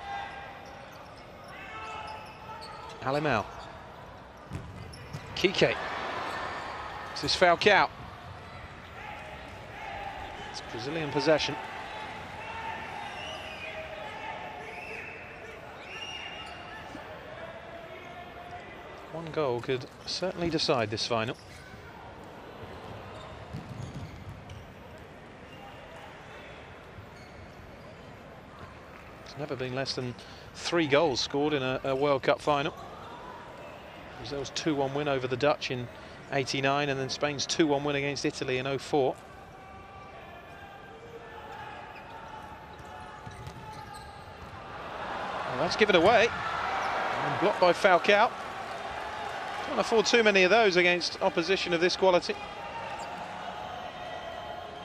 Alemão. Kike. This is Falcao. It's Brazilian possession. One goal could certainly decide this final. There's never been less than 3 goals scored in a World Cup final. Brazil's 2-1 win over the Dutch in '89, and then Spain's 2-1 win against Italy in '04. Well, that's given away. And blocked by Falcao. Can't afford too many of those against opposition of this quality.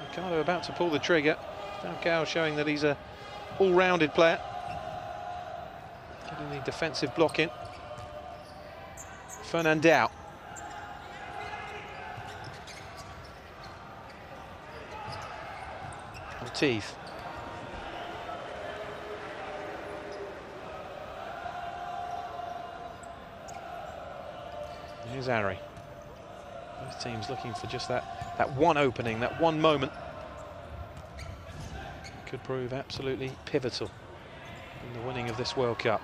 Ricardo about to pull the trigger. Falcao showing that he's a all-rounded player. Getting the defensive block in. Fernandao. Ortiz. Here's Ari. Both teams looking for just that one opening, that one moment. Could prove absolutely pivotal in the winning of this World Cup.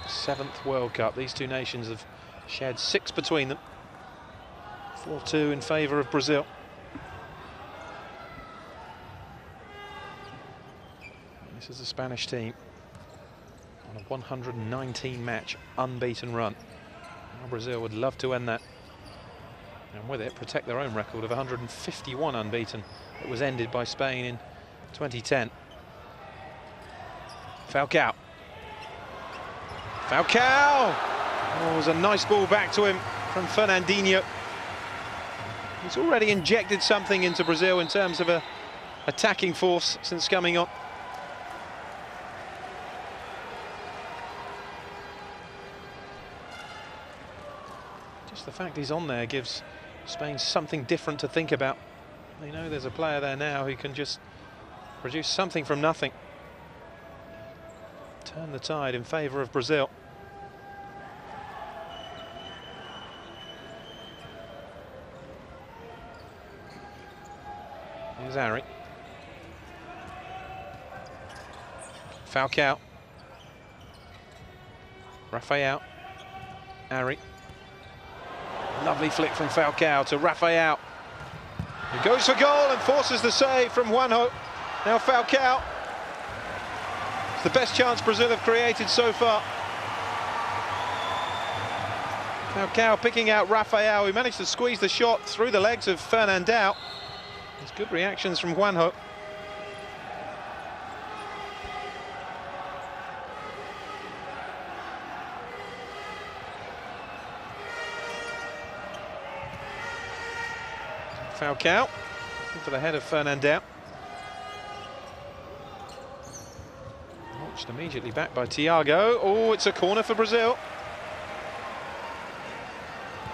7th World Cup. These two nations have shared 6 between them. 4-2 in favour of Brazil. This is the Spanish team on a 119 match unbeaten run. Now Brazil would love to end that, and with it protect their own record of 151 unbeaten that was ended by Spain in 2010. Falcao. Falcao! Oh, it was a nice ball back to him from Fernandinho. He's already injected something into Brazil in terms of a attacking force since coming on. Just the fact he's on there gives Spain something different to think about. They know there's a player there now who can just produce something from nothing. Turn the tide in favour of Brazil. Here's Ari. Falcao. Rafael. Ari. Lovely flick from Falcao to Rafael. He goes for goal and forces the save from Juanjo. Now Falcao. It's the best chance Brazil have created so far. Falcao picking out Rafael, who managed to squeeze the shot through the legs of Fernandao. There's good reactions from Juanjo. Falcao into the head of Fernandao. Launched immediately back by Thiago. Oh, it's a corner for Brazil.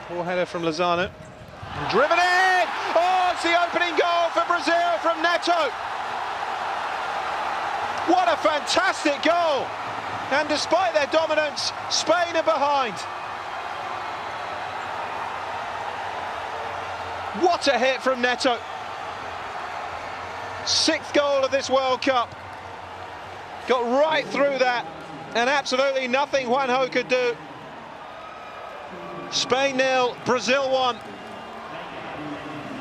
Poor header from Lozano. And driven in! Oh, it's the opening goal for Brazil from Neto. What a fantastic goal! And despite their dominance, Spain are behind. What a hit from Neto. 6th goal of this World Cup. Got right through that, and absolutely nothing Juanjo could do. Spain 0, Brazil 1.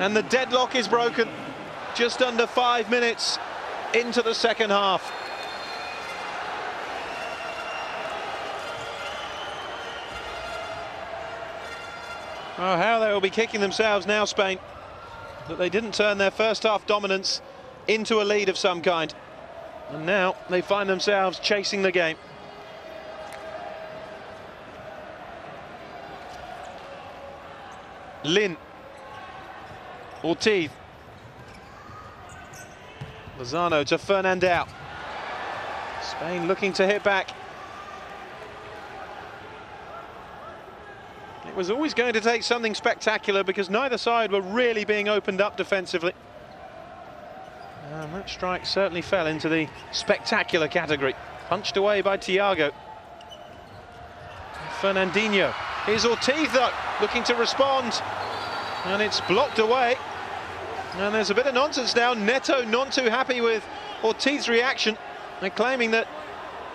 And the deadlock is broken. Just under 5 minutes into the second half. Oh, how they will be kicking themselves now, Spain, that they didn't turn their first half dominance into a lead of some kind. And now they find themselves chasing the game. Lin. Ortiz. Lozano to Fernandao. Spain looking to hit back. It was always going to take something spectacular because neither side were really being opened up defensively. And that strike certainly fell into the spectacular category. Punched away by Thiago. Fernandinho. Here's Ortiz though, looking to respond. And it's blocked away. And there's a bit of nonsense now. Neto not too happy with Ortiz's reaction. They're claiming that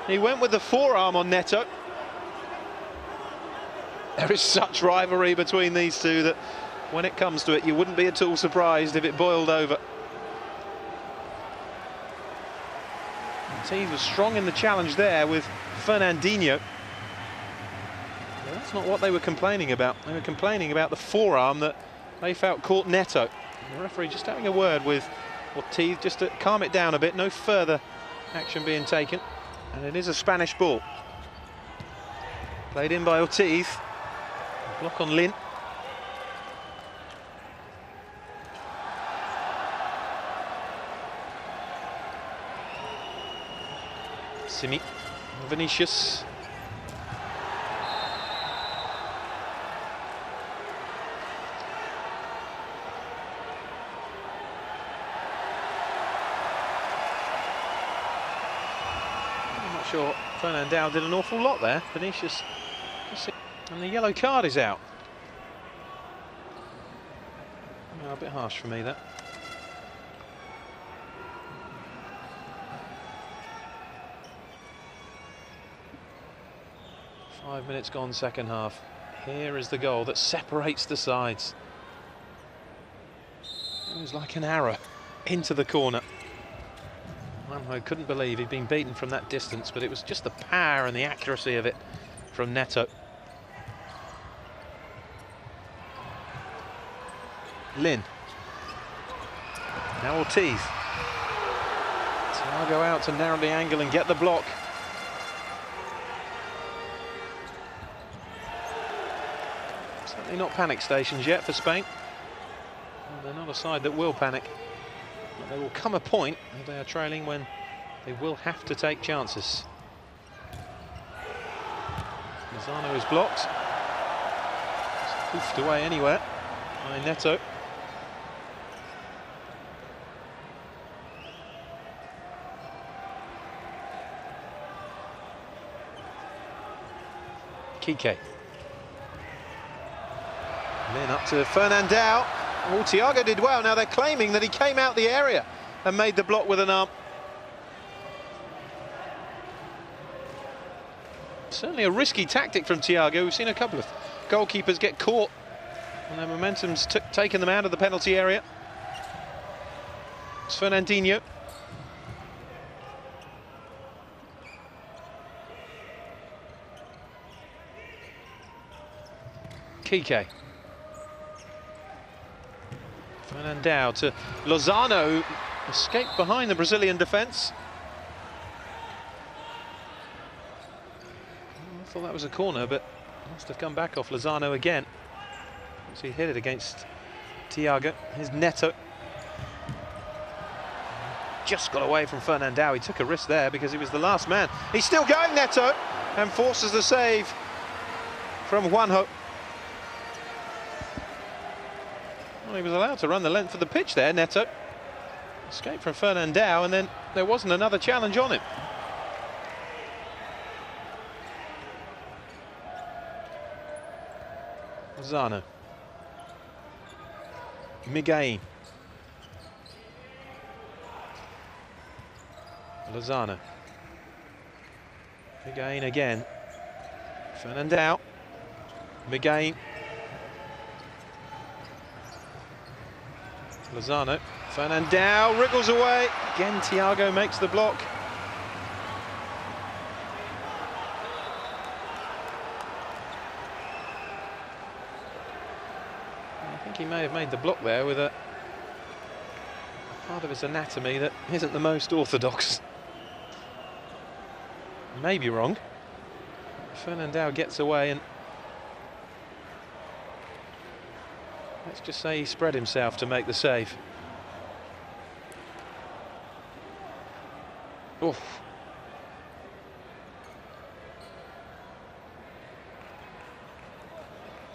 he went with the forearm on Neto. There is such rivalry between these two that when it comes to it, you wouldn't be at all surprised if it boiled over. Ortiz was strong in the challenge there with Fernandinho. But that's not what they were complaining about. They were complaining about the forearm that they felt caught Neto. And the referee just having a word with Ortiz just to calm it down a bit. No further action being taken. And it is a Spanish ball. Played in by Ortiz. Block on Lin. Simi. Vinicius. I'm not sure Fernandao did an awful lot there. Vinicius. And the yellow card is out. Oh, a bit harsh for me, that. Five minutes gone, second half. Here is the goal that separates the sides. It was like an arrow into the corner. I couldn't believe he'd been beaten from that distance, but it was just the power and the accuracy of it from Neto. Lin. Now Ortiz. Thiago out to narrow the angle and get the block. Certainly not panic stations yet for Spain. Well, they're not a side that will panic. But there will come a point if they are trailing when they will have to take chances. Lozano is blocked. It's poofed away anywhere by Neto. Kike. Then up to Fernandao. Oh, Thiago did well. Now they're claiming that he came out the area and made the block with an arm. Certainly a risky tactic from Thiago. We've seen a couple of goalkeepers get caught and their momentum's taken them out of the penalty area. It's Fernandinho. Kike. Fernandao to Lozano, escaped behind the Brazilian defence. I thought that was a corner, but must have come back off Lozano again. So he hit it against Thiago. Here's Neto. Just got away from Fernandao. He took a risk there because he was the last man. He's still going, Neto, and forces the save from Juanjo. Well, he was allowed to run the length of the pitch there, Neto. Escaped from Fernandao, and then there wasn't another challenge on him. Lozano. Miguel. Lozano. Miguel again. Fernandao. Miguel. Lozano. Fernandao wriggles away. Again, Thiago makes the block. I think he may have made the block there with a part of his anatomy that isn't the most orthodox. May be wrong. Fernandao gets away, and let's just say he spread himself to make the save. Oof.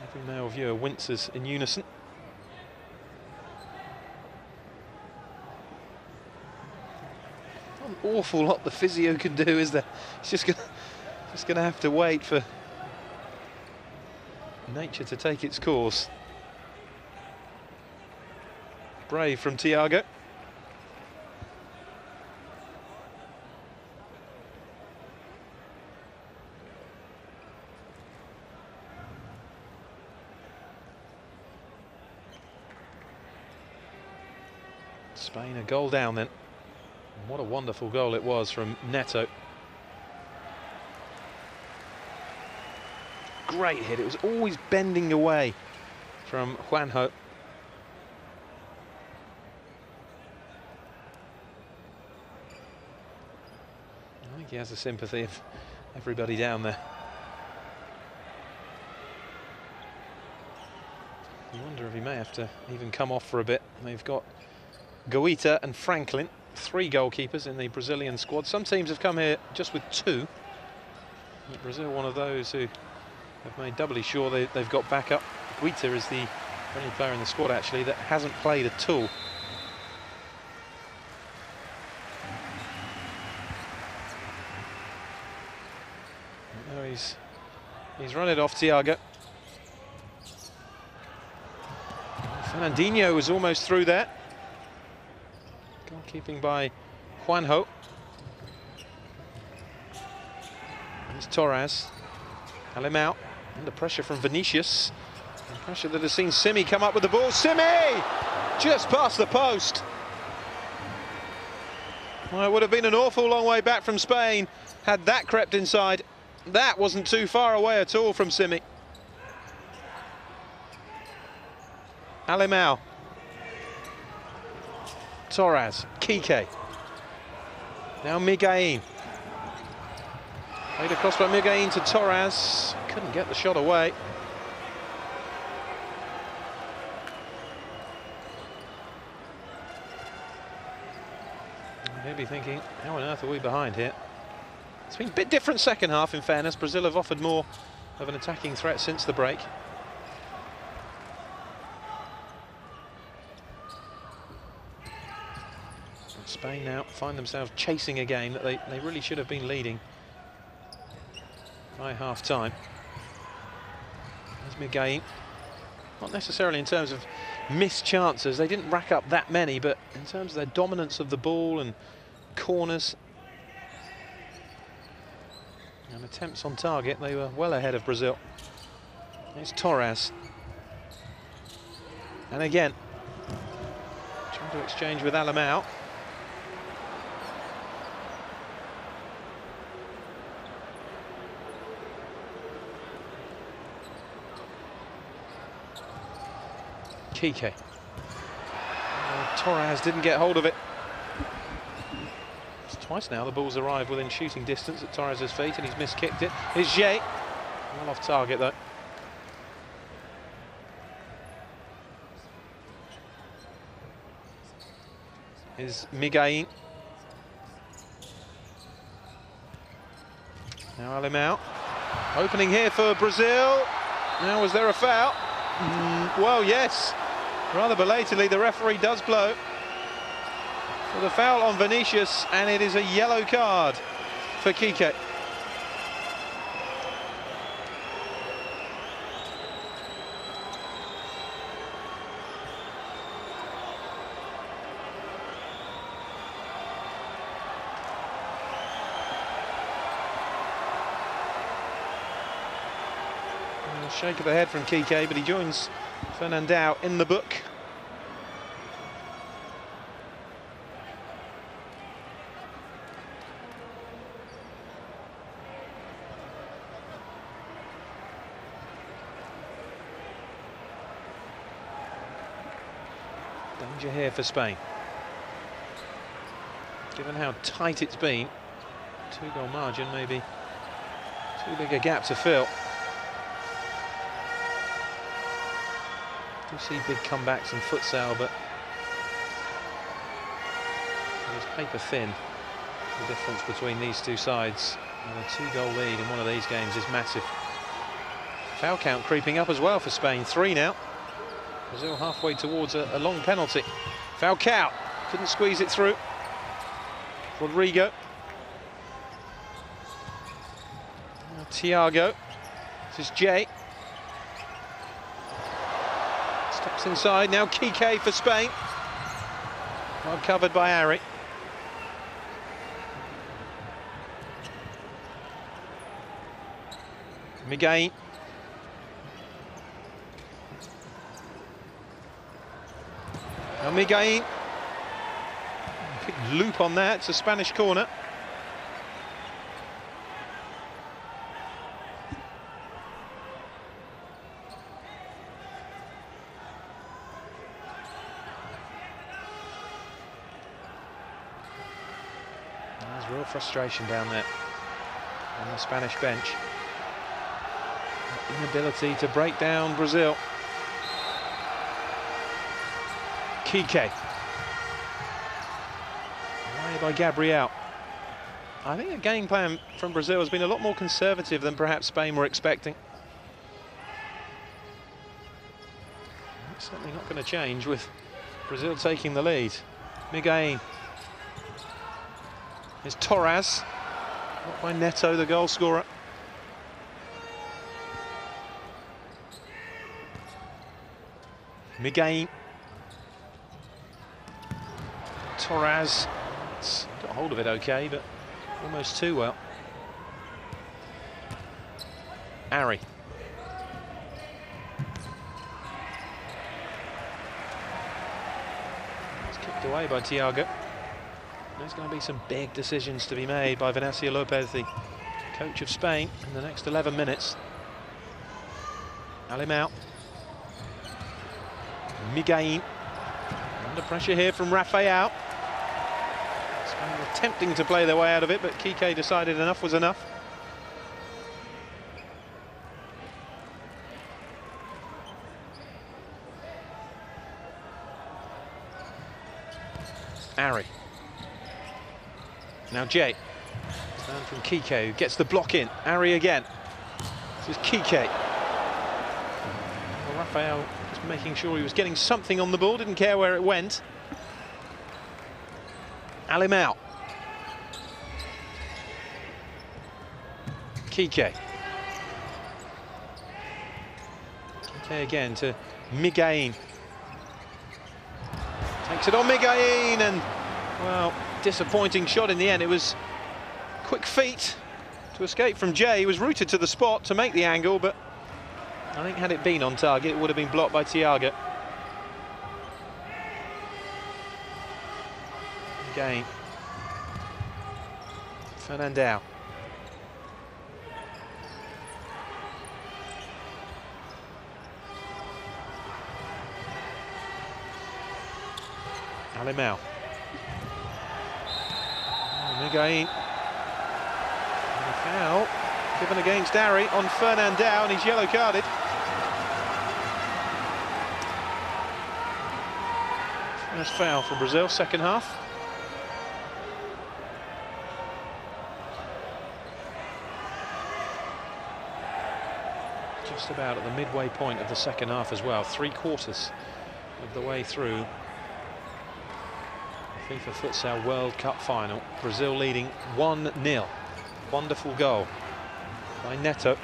Every male viewer winces in unison. Not an awful lot the physio can do, is there? It's just gonna have to wait for nature to take its course. Brave from Thiago. Spain a goal down then. And what a wonderful goal it was from Neto. Great hit. It was always bending away from Juanjo. I think he has the sympathy of everybody down there. have to even come off for a bit. They've got Guita and Franklin, 3 goalkeepers in the Brazilian squad. Some teams have come here just with 2. Brazil, one of those who have made doubly sure they've got backup. Guita is the only player in the squad, actually, that hasn't played at all. Oh, he's run it off, Thiago. Fernandinho was almost through there. Goalkeeping by Juanjo. There's Torres. Alemão under pressure from Vinicius. And pressure that has seen Simi come up with the ball. Simi! Just past the post. Well, it would have been an awful long way back from Spain had that crept inside. That wasn't too far away at all from Simi. Alemão. Torres. Kike. Now Miguelín. Played across by Miguelín to Torres. Couldn't get the shot away. He'll be thinking, how on earth are we behind here? It's been a bit different second half, in fairness. Brazil have offered more of an attacking threat since the break. And Spain now find themselves chasing a game that they really should have been leading by half-time. There's Miguelín. Not necessarily in terms of missed chances, they didn't rack up that many, but in terms of their dominance of the ball and corners and attempts on target, they were well ahead of Brazil. It's Torres. And again, trying to exchange with Alemão. Kike. Torres didn't get hold of it. It's twice now the ball's arrived within shooting distance at Torres' feet and he's miskicked it. Here's Jay. Well off target though. Here's Miguelín. Now Alemão. Opening here for Brazil. Now, was there a foul? Well, yes. Rather belatedly, the referee does blow for the foul on Vinicius, and it is a yellow card for Kike. Shake of the head from Kike, but he joins Fernandão in the book. Danger here for Spain. Given how tight it's been, 2-goal margin, maybe too big a gap to fill. You see big comebacks in futsal, but it's paper thin. The difference between these two sides, and a 2-goal lead in one of these games is massive. Foul count creeping up as well for Spain. 3 now. Brazil halfway towards a long penalty. Falcao couldn't squeeze it through. Rodrigo. Now Thiago. This is Jay. Steps inside, now Kike for Spain. Well covered by Ari. Miguelín. Now Miguelín. Big loop on that, it's a Spanish corner. There's real frustration down there on the Spanish bench. Inability to break down Brazil. Kike. Away by Gabriel. I think the game plan from Brazil has been a lot more conservative than perhaps Spain were expecting. It's certainly not going to change with Brazil taking the lead. Miguel. Here's Torres. Not by Neto, the goal scorer. Miguel. Torres. It's got hold of it okay, but almost too well. Ari. It's kicked away by Thiago. There's going to be some big decisions to be made by Venancio Lopez, the coach of Spain, in the next 11 minutes. Alimão. Miguel. Under pressure here from Rafael. Spain were attempting to play their way out of it, but Kike decided enough was enough. Ari. Now Jay. Down from Kike, who gets the block in. Ari again. This is Kike. Well, Rafael just making sure he was getting something on the ball, didn't care where it went. Alimão. Kike. Kike again to Miguel. Takes it on Miguel and, well, disappointing shot in the end. It was quick feet to escape from Jay. He was rooted to the spot to make the angle, but I think had it been on target, it would have been blocked by Thiago. Again. Fernandao. Alimão. Miguel. Foul given against Ari on Fernandao, and he's yellow carded. First foul for Brazil, second half. Just about at the midway point of the second half as well, 3/4 of the way through the FIFA Futsal World Cup final. Brazil leading 1-0. Wonderful goal by Neto.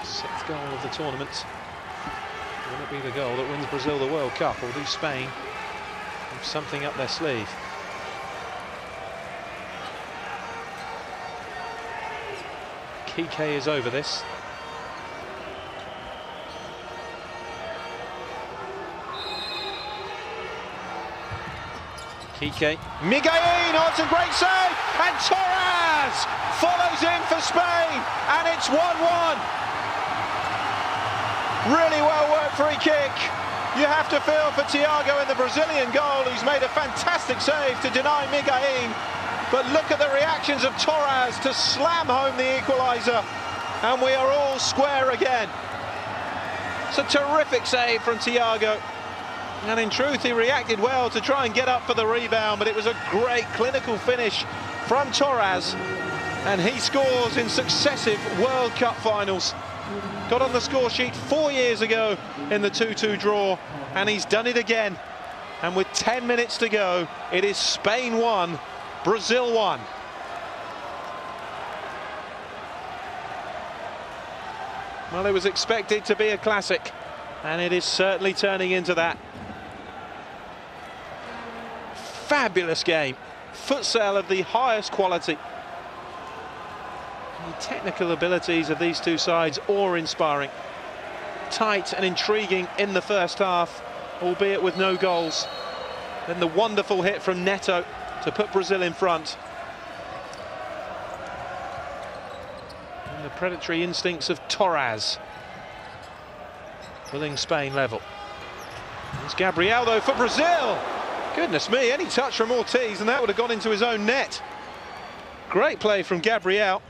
6th goal of the tournament. Will it be the goal that wins Brazil the World Cup, or do Spain have something up their sleeve? Kike is over this. Kike. Miguel, oh, it's a great save, and Torres follows in for Spain, and it's 1-1. Really well worked free kick. You have to feel for Thiago in the Brazilian goal, who's made a fantastic save to deny Miguel. But look at the reactions of Torres to slam home the equaliser, and we are all square again. It's a terrific save from Thiago. And in truth, he reacted well to try and get up for the rebound, but it was a great clinical finish from Torres, and he scores in successive World Cup finals. Got on the score sheet 4 years ago in the 2-2 draw, and he's done it again. And with 10 minutes to go, it is Spain 1, Brazil 1. Well, it was expected to be a classic, and it is certainly turning into that. Fabulous game, futsal of the highest quality. The technical abilities of these two sides awe-inspiring. Tight and intriguing in the first half, albeit with no goals. Then the wonderful hit from Neto to put Brazil in front. And the predatory instincts of Torres pulling Spain level. It's Gabriel though for Brazil. Goodness me, any touch from Ortiz and that would have gone into his own net. Great play from Gabriel.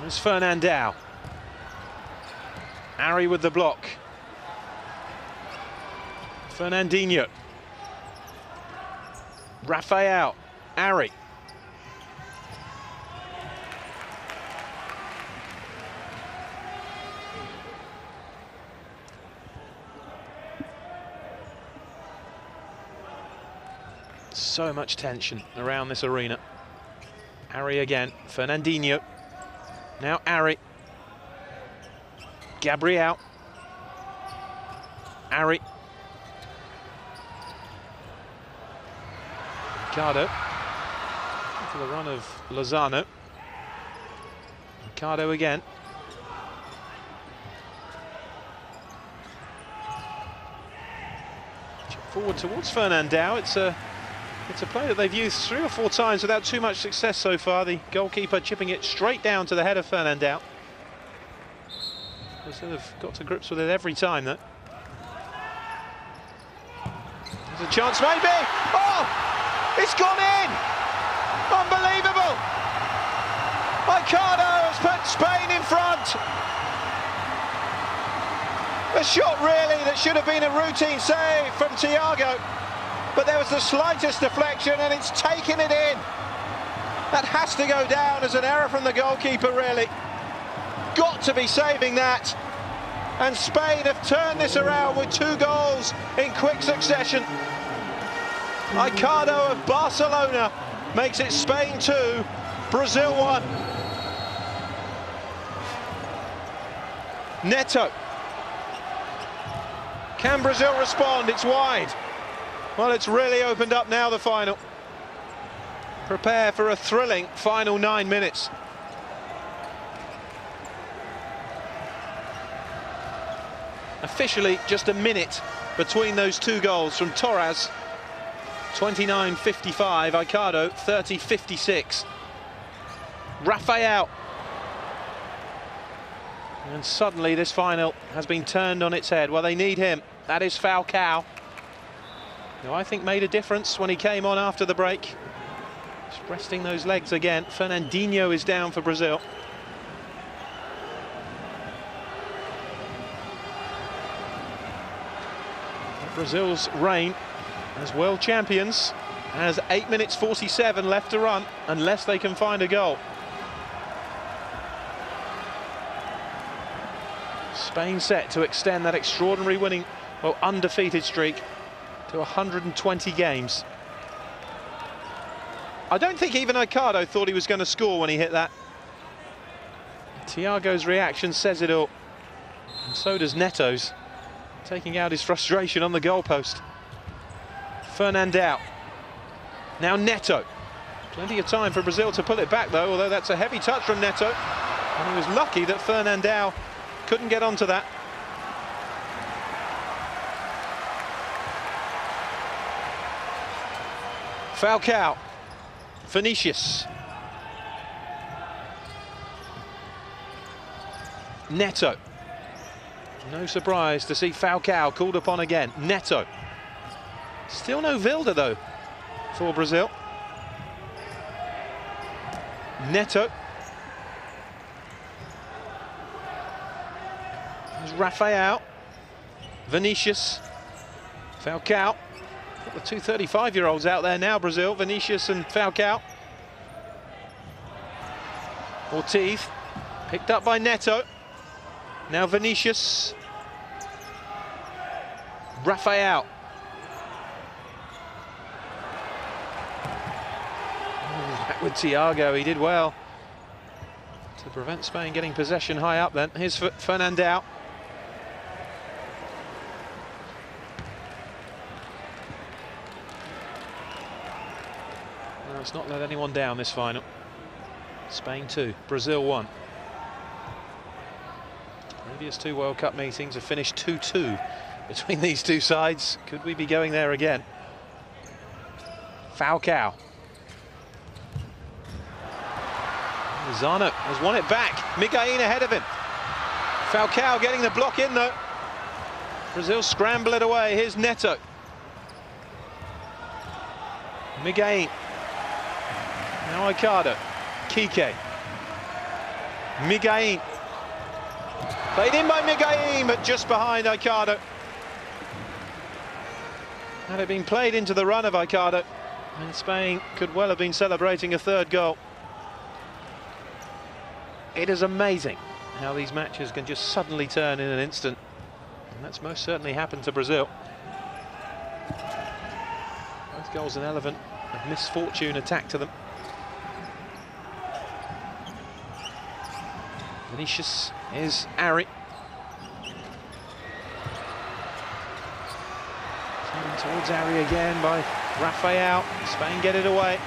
There's Fernandao. Ari with the block. Fernandinho. Rafael. Ari. So much tension around this arena. Ari again. Fernandinho. Now Ari. Gabriel. Ari. Ricardo. For the run of Lozano. Ricardo again. Chip forward towards Fernandao. It's a play that they've used 3 or 4 times without too much success so far. The goalkeeper chipping it straight down to the head of Fernandao. They sort of got to grips with it every time, though. There's a chance, maybe. Oh, it's gone in. Unbelievable. Ricardo has put Spain in front. A shot really that should have been a routine save from Thiago. But there was the slightest deflection and it's taken it in. That has to go down as an error from the goalkeeper, really. Got to be saving that. And Spain have turned this around with 2 goals in quick succession. Ricardo of Barcelona makes it Spain 2, Brazil 1. Neto. Can Brazil respond? It's wide. Well, it's really opened up now, the final. Prepare for a thrilling final 9 minutes. Officially, just a minute between those 2 goals from Torres, 29:55, Ricardo, 30:56. Rafael. And suddenly this final has been turned on its head. Well, they need him. That is Falcao, who I think made a difference when he came on after the break. Just resting those legs again. Fernandinho is down for Brazil. Brazil's reign as world champions has 8 minutes 47 left to run, unless they can find a goal. Spain set to extend that extraordinary winning, well, undefeated streak to 120 games. I don't think even Ricardo thought he was going to score when he hit that. Thiago's reaction says it all, and so does Neto's, taking out his frustration on the goalpost. Fernandao. Now Neto. Plenty of time for Brazil to pull it back, though, although that's a heavy touch from Neto. And he was lucky that Fernandao couldn't get onto that. Falcao. Vinicius. Neto. No surprise to see Falcao called upon again. Neto. Still no Vilda, though, for Brazil. Neto. There's Rafael. Vinicius. Falcao. Got the 2 35-year-olds out there now, Brazil. Vinicius and Falcao. Ortiz. Picked up by Neto. Now Vinicius. Rafael. Back with Thiago, he did well to prevent Spain getting possession high up then. Here's Fernandao. No, it's not let anyone down this final. Spain 2, Brazil 1. Previous 2 World Cup meetings have finished 2-2 between these 2 sides. Could we be going there again? Falcao. Lozano has won it back. Miguelin ahead of him. Falcao getting the block in, though. Brazil scramble it away. Here's Neto. Miguelin. Now Ricardo. Kike. Miguelín. Played in by Miguelín, but just behind Aicardo. Had it been played into the run of Aicardo, and Spain could well have been celebrating a third goal. It is amazing how these matches can just suddenly turn in an instant. And that's most certainly happened to Brazil. Both goals an element of misfortune attacked to them. Vinicius is Ari. Coming towards Ari again by Rafael. Spain get it away.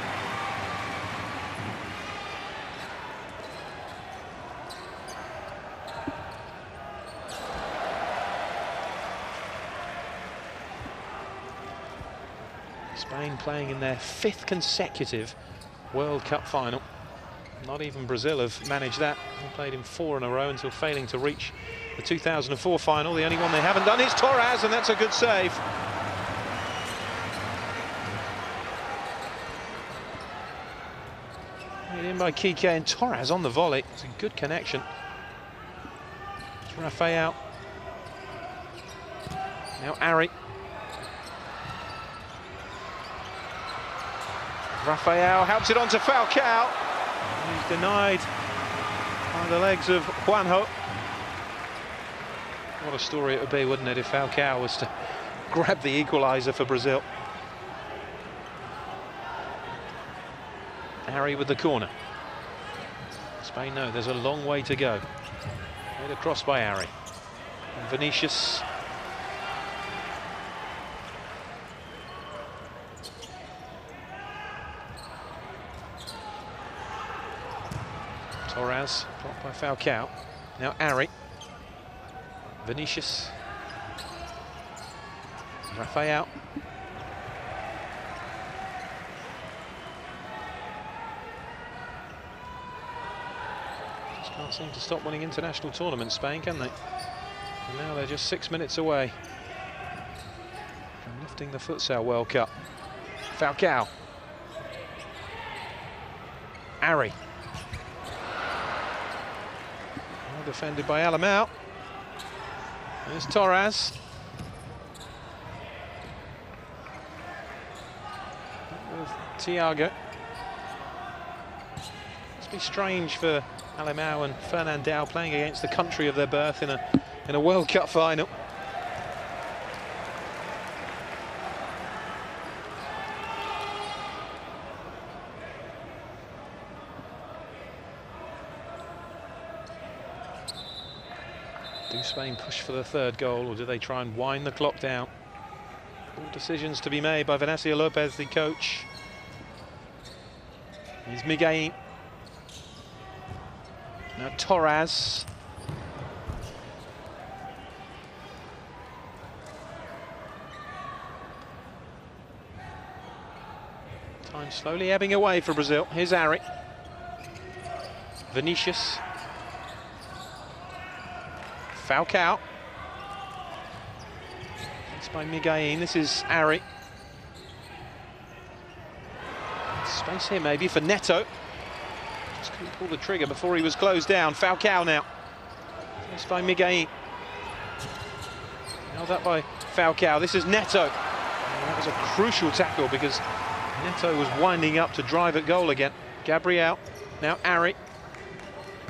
Spain playing in their 5th consecutive World Cup final. Not even Brazil have managed that. They played in 4 in a row until failing to reach the 2004 final. The only one they haven't done is Torres, and that's a good save. Made in by Kike, and Torres on the volley. It's a good connection. It's Rafael. Now Ari. Rafael helps it on to Falcao. He's denied by the legs of Juanjo. What a story it would be, wouldn't it, if Falcao was to grab the equaliser for Brazil. Harry with the corner. Spain know there's a long way to go. Made across by Harry. And Vinicius. Torres, blocked by Falcao. Now Ari. Vinicius. Rafael. Just can't seem to stop winning international tournaments, Spain, can they? And now they're just 6 minutes away from lifting the Futsal World Cup. Falcao. Ari. Defended by Alamau. There's Torres. With Thiago. Must be strange for Alamau and Fernandao playing against the country of their birth in a World Cup final. Do Spain push for the 3rd goal, or do they try and wind the clock down? All decisions to be made by Venancio Lopez, the coach. Here's Miguelín. Now Torres. Time slowly ebbing away for Brazil. Here's Ari. Vinicius. Falcao. It's by Miguelín. This is Ari. Space here maybe for Neto. Just couldn't pull the trigger before he was closed down. Falcao now. It's by Miguelín. Held up by Falcao. This is Neto. And that was a crucial tackle because Neto was winding up to drive at goal again. Gabriel. Now Ari.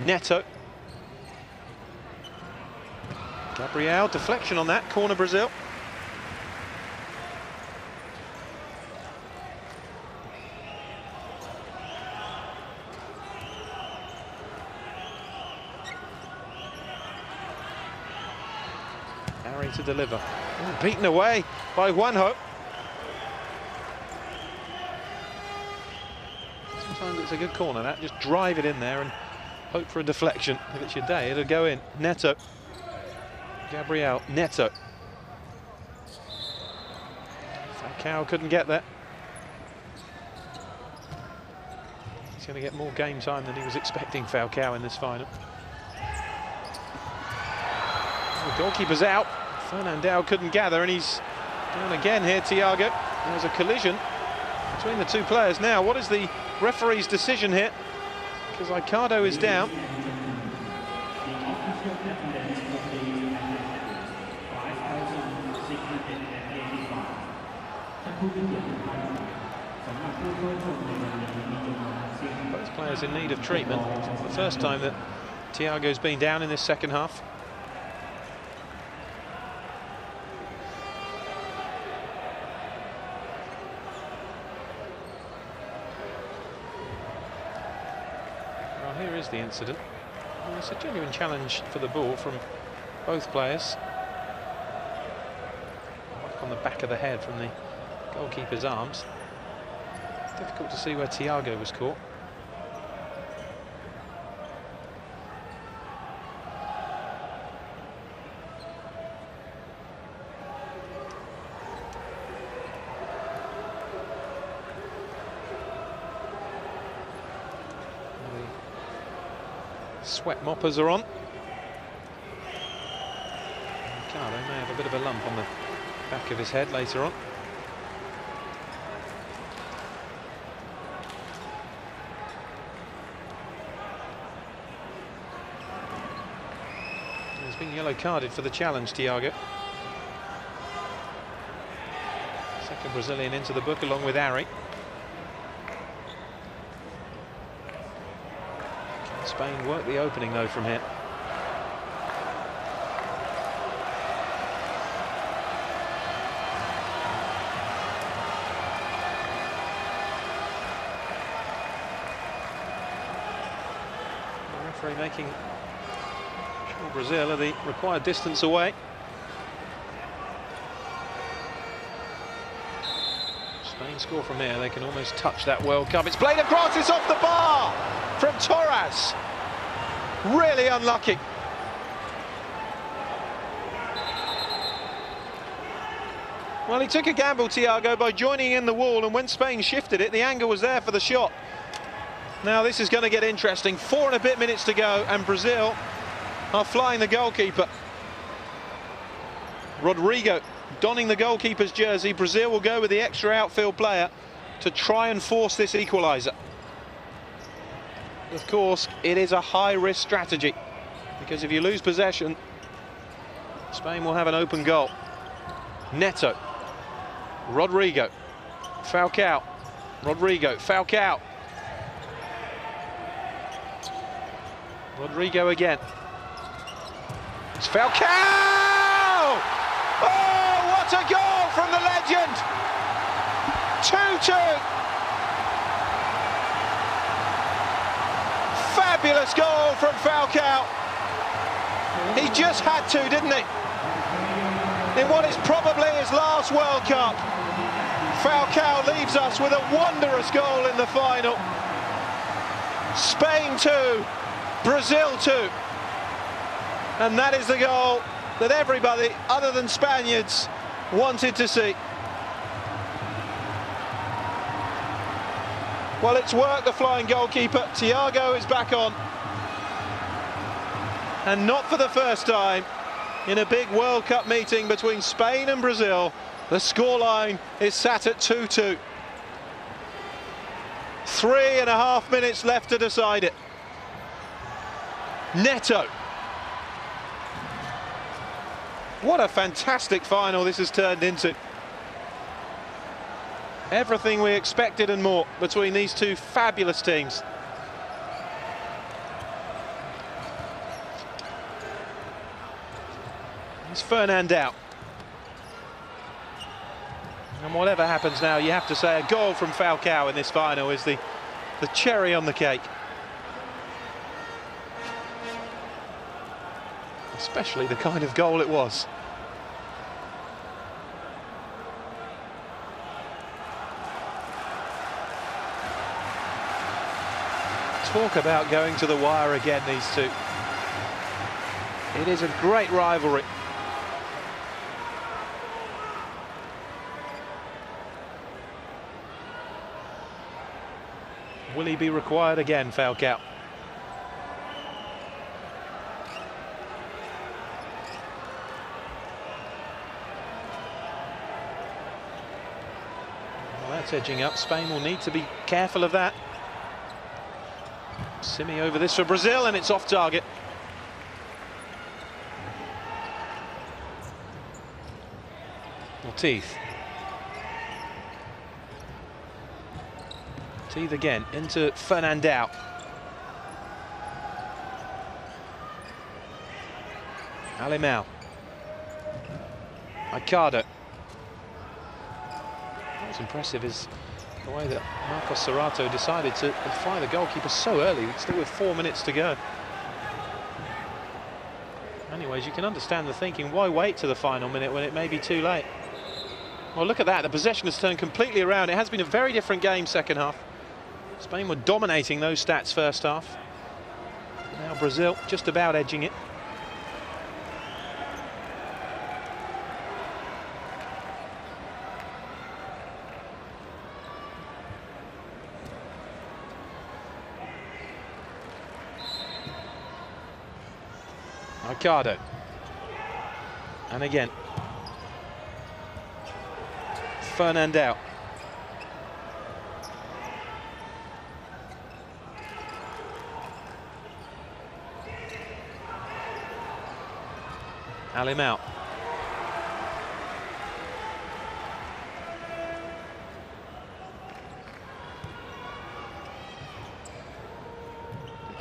Neto. Gabriel, deflection on that, corner Brazil. Ari to deliver. Oh, beaten away by Juanjo. Sometimes it's a good corner, that. Just drive it in there and hope for a deflection. If it's your day, it'll go in. Neto. Gabriel, Neto. Falcao couldn't get there. He's going to get more game time than he was expecting, Falcao, in this final. The goalkeeper's out. Fernandao couldn't gather, and he's down again here, Thiago. There's a collision between the two players. Now, what is the referee's decision here? Because Aicardo is down. Both players in need of treatment. It's the first time that Thiago's been down in this second half. Well, here is the incident. Well, it's a genuine challenge for the ball from both players. Whack on the back of the head from the goalkeeper's arms. Difficult to see where Thiago was caught. The sweat moppers are on. Ricardo may have a bit of a lump on the back of his head later on. He's been yellow carded for the challenge, Thiago. Second Brazilian into the book along with Ari. Can Spain work the opening though from here? The referee making sure Brazil are the required distance away. Spain score from here, they can almost touch that World Cup. It's played across, it's off the bar from Torres. Really unlucky. Well, he took a gamble, Thiago, by joining in the wall, and when Spain shifted it, the angle was there for the shot. Now this is going to get interesting. 4 and a bit minutes to go, and Brazil are flying the goalkeeper. Rodrigo donning the goalkeeper's jersey. Brazil will go with the extra outfield player to try and force this equaliser. Of course, it is a high-risk strategy, because if you lose possession, Spain will have an open goal. Neto, Rodrigo, Falcao, Rodrigo, Falcao. Rodrigo again. It's Falcao! Oh, what a goal from the legend! 2-2. Fabulous goal from Falcao. He just had to, didn't he? In what is probably his last World Cup, Falcao leaves us with a wondrous goal in the final. Spain 2, Brazil 2. And that is the goal that everybody, other than Spaniards, wanted to see. Well, it's worked, the flying goalkeeper. Thiago is back on. And not for the first time in a big World Cup meeting between Spain and Brazil. The scoreline is sat at 2-2. 3.5 minutes left to decide it. Neto. What a fantastic final this has turned into. Everything we expected and more between these two fabulous teams. It's Fernand out. And whatever happens now, you have to say a goal from Falcao in this final is the cherry on the cake. Especially the kind of goal it was. Talk about going to the wire again, these two. It is a great rivalry. Will he be required again, Falcao? Well, that's edging up. Spain will need to be careful of that. Simi over this for Brazil, and it's off target. Teeth. Teeth again into Fernandao. Alimao. Ricardo. What's impressive is the way that Marcos Serrato decided to fire the goalkeeper so early, still with 4 minutes to go. Anyways, you can understand the thinking, why wait to the final minute when it may be too late? Well, look at that, the possession has turned completely around. It has been a very different game second half. Spain were dominating those stats first half. Now Brazil just about edging it. Ricardo. And again. Fernandao. Alimao.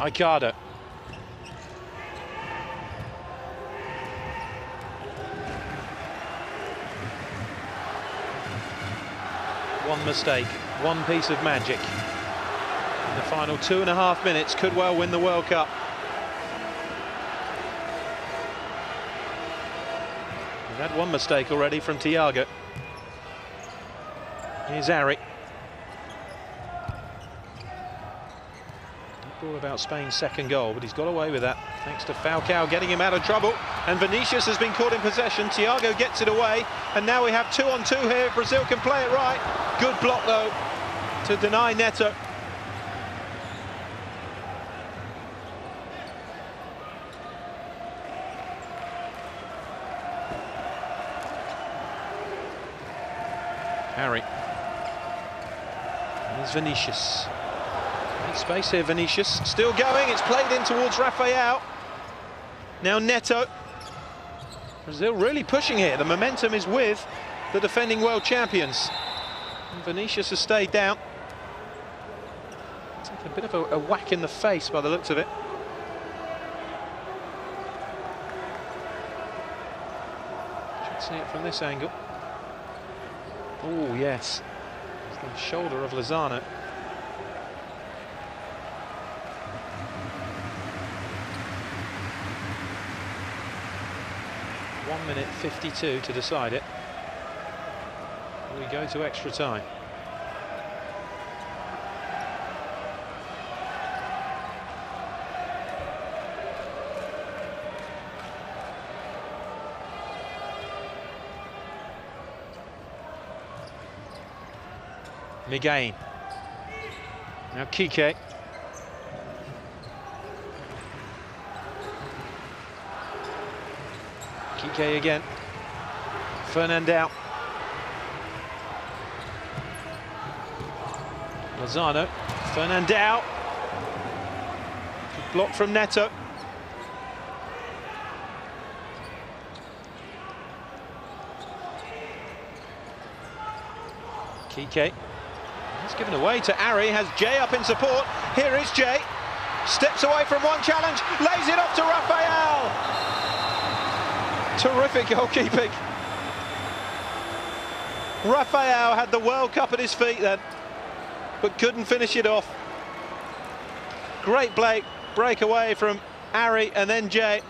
Ricardo. One mistake, one piece of magic. The final 2.5 minutes could well win the World Cup. We've had one mistake already from Thiago. Here's Ari. All about Spain's second goal, but he's got away with that thanks to Falcao getting him out of trouble. And Vinicius has been caught in possession. Thiago gets it away, and now we have 2-on-2 here. Brazil can play it right. Good block though to deny Neto. Harry. Here's Vinicius. Space here, Vinicius, still going, it's played in towards Rafael. Now Neto. Brazil really pushing here, the momentum is with the defending world champions. And Vinicius has stayed down. Taking a bit of a whack in the face by the looks of it. Should see it from this angle. Oh yes, it's the shoulder of Lozano. 1 minute 52 to decide it. We go to extra time. Miguel. Now Kike. Kike again. Fernandao. Lozano. Fernandao. Block from Neto. Kike. He's given away to Ari, has Jay up in support. Here is Jay. Steps away from one challenge, lays it off to Rafael. Terrific goalkeeping. Rafael had the World Cup at his feet then, but couldn't finish it off. Great break away from Ari and then Jay.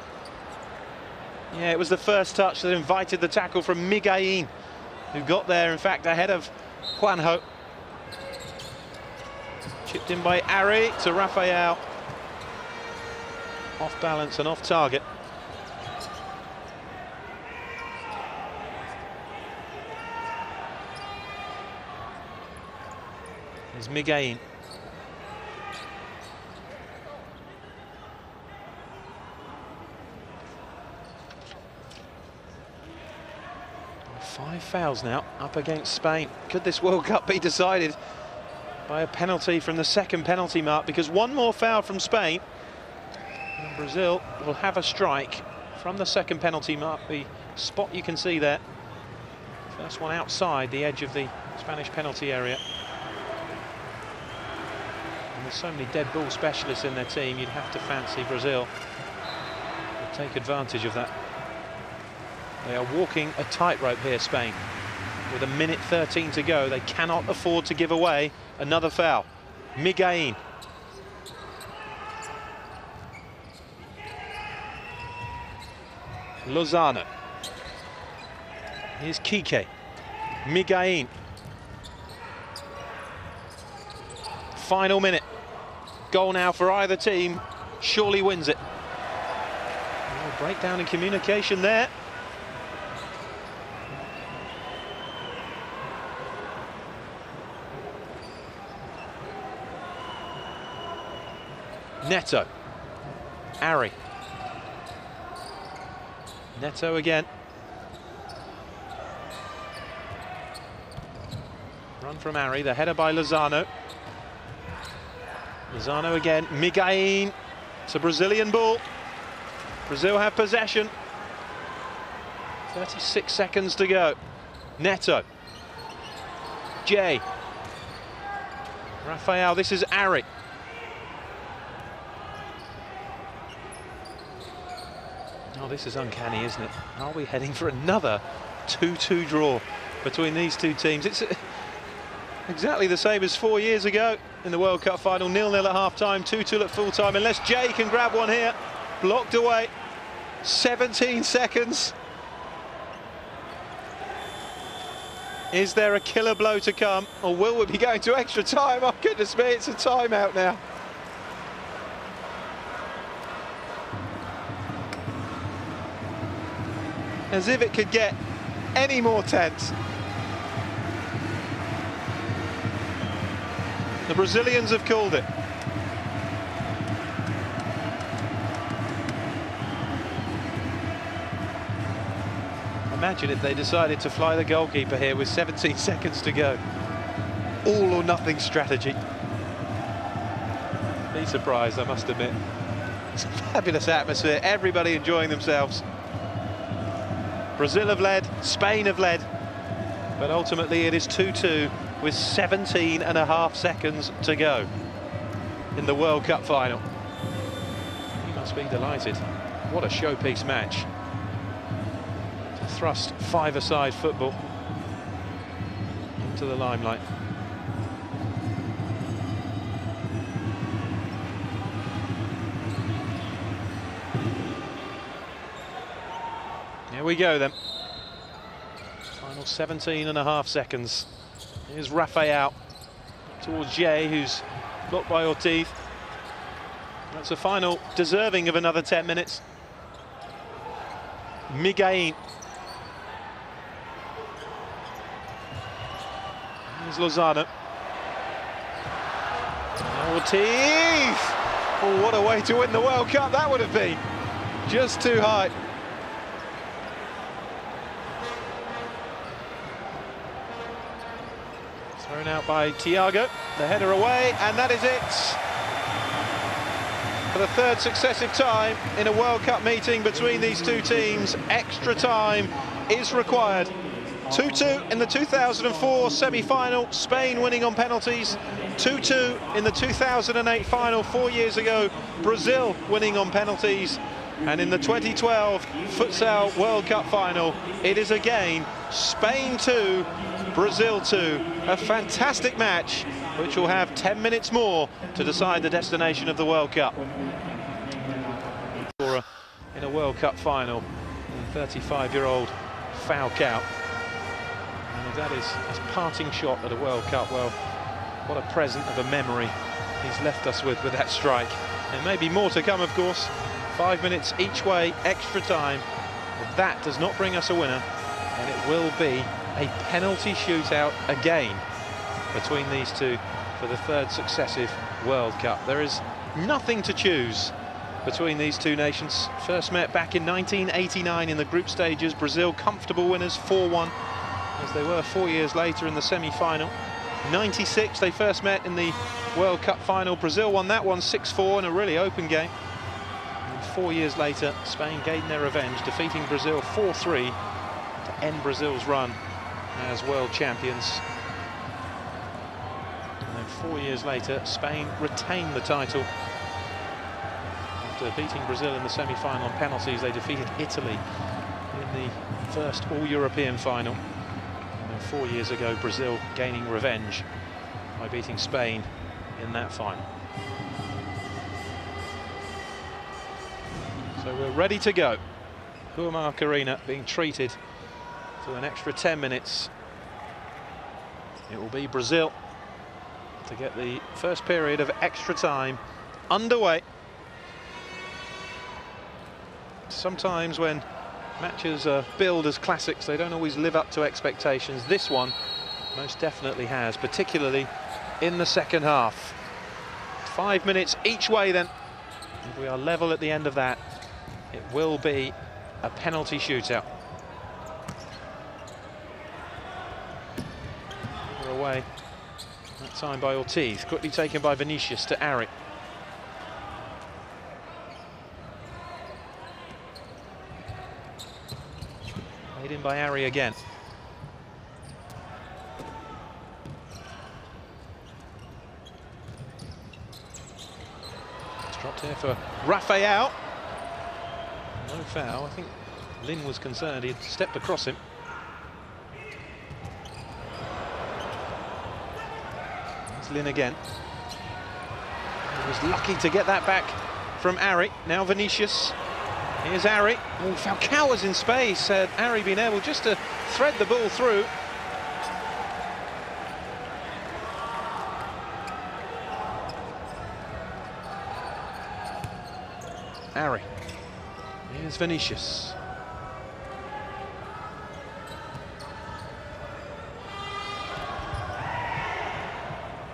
Yeah, it was the first touch that invited the tackle from Miguel, who got there, in fact, ahead of Juanjo. Chipped in by Ari to Rafael. Off balance and off target. There's Miguel. Five fouls now up against Spain. Could this World Cup be decided by a penalty from the second penalty mark? Because one more foul from Spain and Brazil will have a strike from the second penalty mark. The spot you can see there First one outside the edge of the Spanish penalty area. And there's so many dead ball specialists in their team, you'd have to fancy Brazil will take advantage of that. They are walking a tightrope here, Spain. With 1:13 to go, they cannot afford to give away another foul. Miguelín. Lozano. Here's Kike. Miguelín. Final minute. Goal now for either team. Surely wins it. Oh, breakdown in communication there. Neto. Ari. Neto again. Run from Ari, the header by Lozano. Lozano again, Miguelín. It's a Brazilian ball. Brazil have possession. 36 seconds to go. Neto. Jay. Rafael, this is Ari. Oh, this is uncanny, isn't it? Are we heading for another 2-2 draw between these two teams? It's exactly the same as 4 years ago in the World Cup final. 0-0 at half-time, 2-2 at full-time. Unless Jay can grab one here. Blocked away. 17 seconds. Is there a killer blow to come? Or will we be going to extra time? Oh, goodness me, it's a timeout now. As if it could get any more tense. The Brazilians have called it. Imagine if they decided to fly the goalkeeper here with 17 seconds to go. All or nothing strategy. Be surprised, I must admit. It's a fabulous atmosphere, everybody enjoying themselves. Brazil have led, Spain have led, but ultimately it is 2-2 with 17.5 seconds to go in the World Cup final. He must be delighted. What a showpiece match. To thrust five-a-side football into the limelight. Here we go then. Final 17.5 seconds. Here's Rafael towards Jay, who's blocked by Ortiz. That's a final deserving of another 10 minutes. Miguelín. Here's Lozano. Ortiz! Oh, what a way to win the World Cup that would have been. Just too high. Thrown out by Thiago, the header away, and that is it. For the third successive time in a World Cup meeting between these two teams, extra time is required. 2-2 in the 2004 semi-final, Spain winning on penalties. 2-2 in the 2008 final 4 years ago, Brazil winning on penalties. And in the 2012 Futsal World Cup final, it is again Spain 2, Brazil 2. A fantastic match, which will have 10 minutes more to decide the destination of the World Cup. In a World Cup final, 35-year-old Falcao. And if that is his parting shot at a World Cup, well, what a present of a memory he's left us with that strike. There may be more to come, of course. 5 minutes each way, extra time. But that does not bring us a winner, and it will be a penalty shootout again between these two for the third successive World Cup. There is nothing to choose between these two nations. First met back in 1989 in the group stages. Brazil comfortable winners 4-1, as they were 4 years later in the semi-final. 96 they first met in the World Cup final. Brazil won that one 6-4 in a really open game. And 4 years later, Spain gained their revenge, defeating Brazil 4-3 to end Brazil's run as world champions. And then 4 years later, Spain retained the title. After beating Brazil in the semi-final on penalties, they defeated Italy in the first all-European final. And then 4 years ago, Brazil gaining revenge by beating Spain in that final. So we're ready to go. Huamark Arena being treated to an extra 10 minutes. It will be Brazil to get the first period of extra time underway. Sometimes when matches are billed as classics, they don't always live up to expectations. This one most definitely has, particularly in the second half. 5 minutes each way then. If we are level at the end of that, it will be a penalty shootout. We're away. That time by Ortiz, quickly taken by Vinicius to Ari. Made in by Ari again. It's dropped here for Rafael. No foul. I think Lin was concerned. He had stepped across him. There's Lin again. He was lucky to get that back from Ari. Now Vinicius. Here's Ari. Oh, Falcao was in space. Had Ari been able just to thread the ball through. Ari. Here's Vinicius.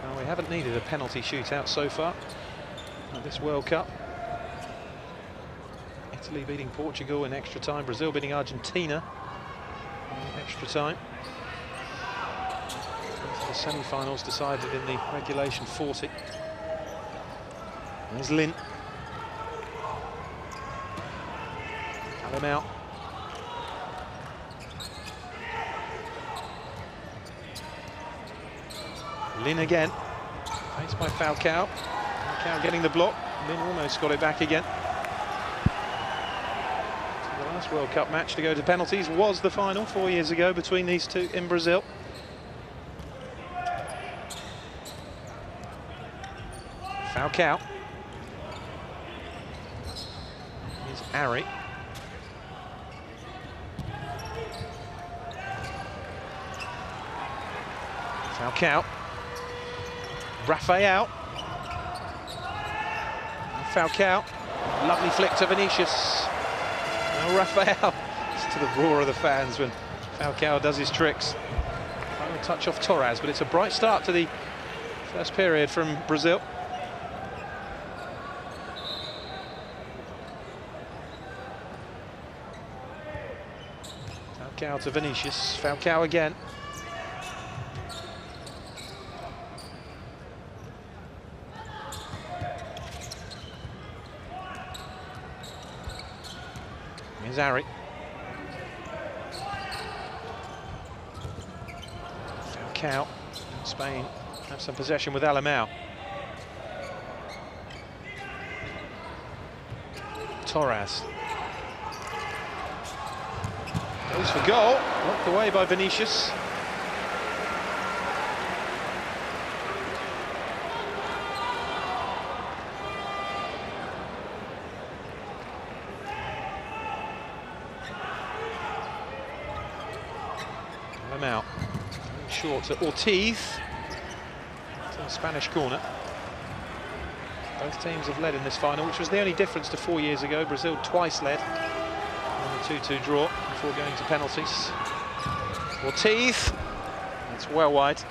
Now, we haven't needed a penalty shootout so far at this World Cup. Italy beating Portugal in extra time, Brazil beating Argentina in extra time. The semi-finals decided in the regulation 40. There's Lin. Him out. Lin again. Faced by Falcao. Falcao getting the block. Lin almost got it back again. So the last World Cup match to go to penalties was the final 4 years ago between these two in Brazil. Falcao. Here's Ari. Falcao. Rafael. Falcao. Lovely flick to Vinicius. Now Rafael. It's to the roar of the fans when Falcao does his tricks. Final touch off Torres, but it's a bright start to the first period from Brazil. Falcao to Vinicius. Falcao again. Here's Ari. Falcao. Spain have some possession with Alemão. Torres. Goes for goal. Blocked away by Vinicius. Out. Short to Ortiz. To the Spanish corner. Both teams have led in this final, which was the only difference to 4 years ago. Brazil twice led on the 2-2 draw before going to penalties. Ortiz. It's well wide.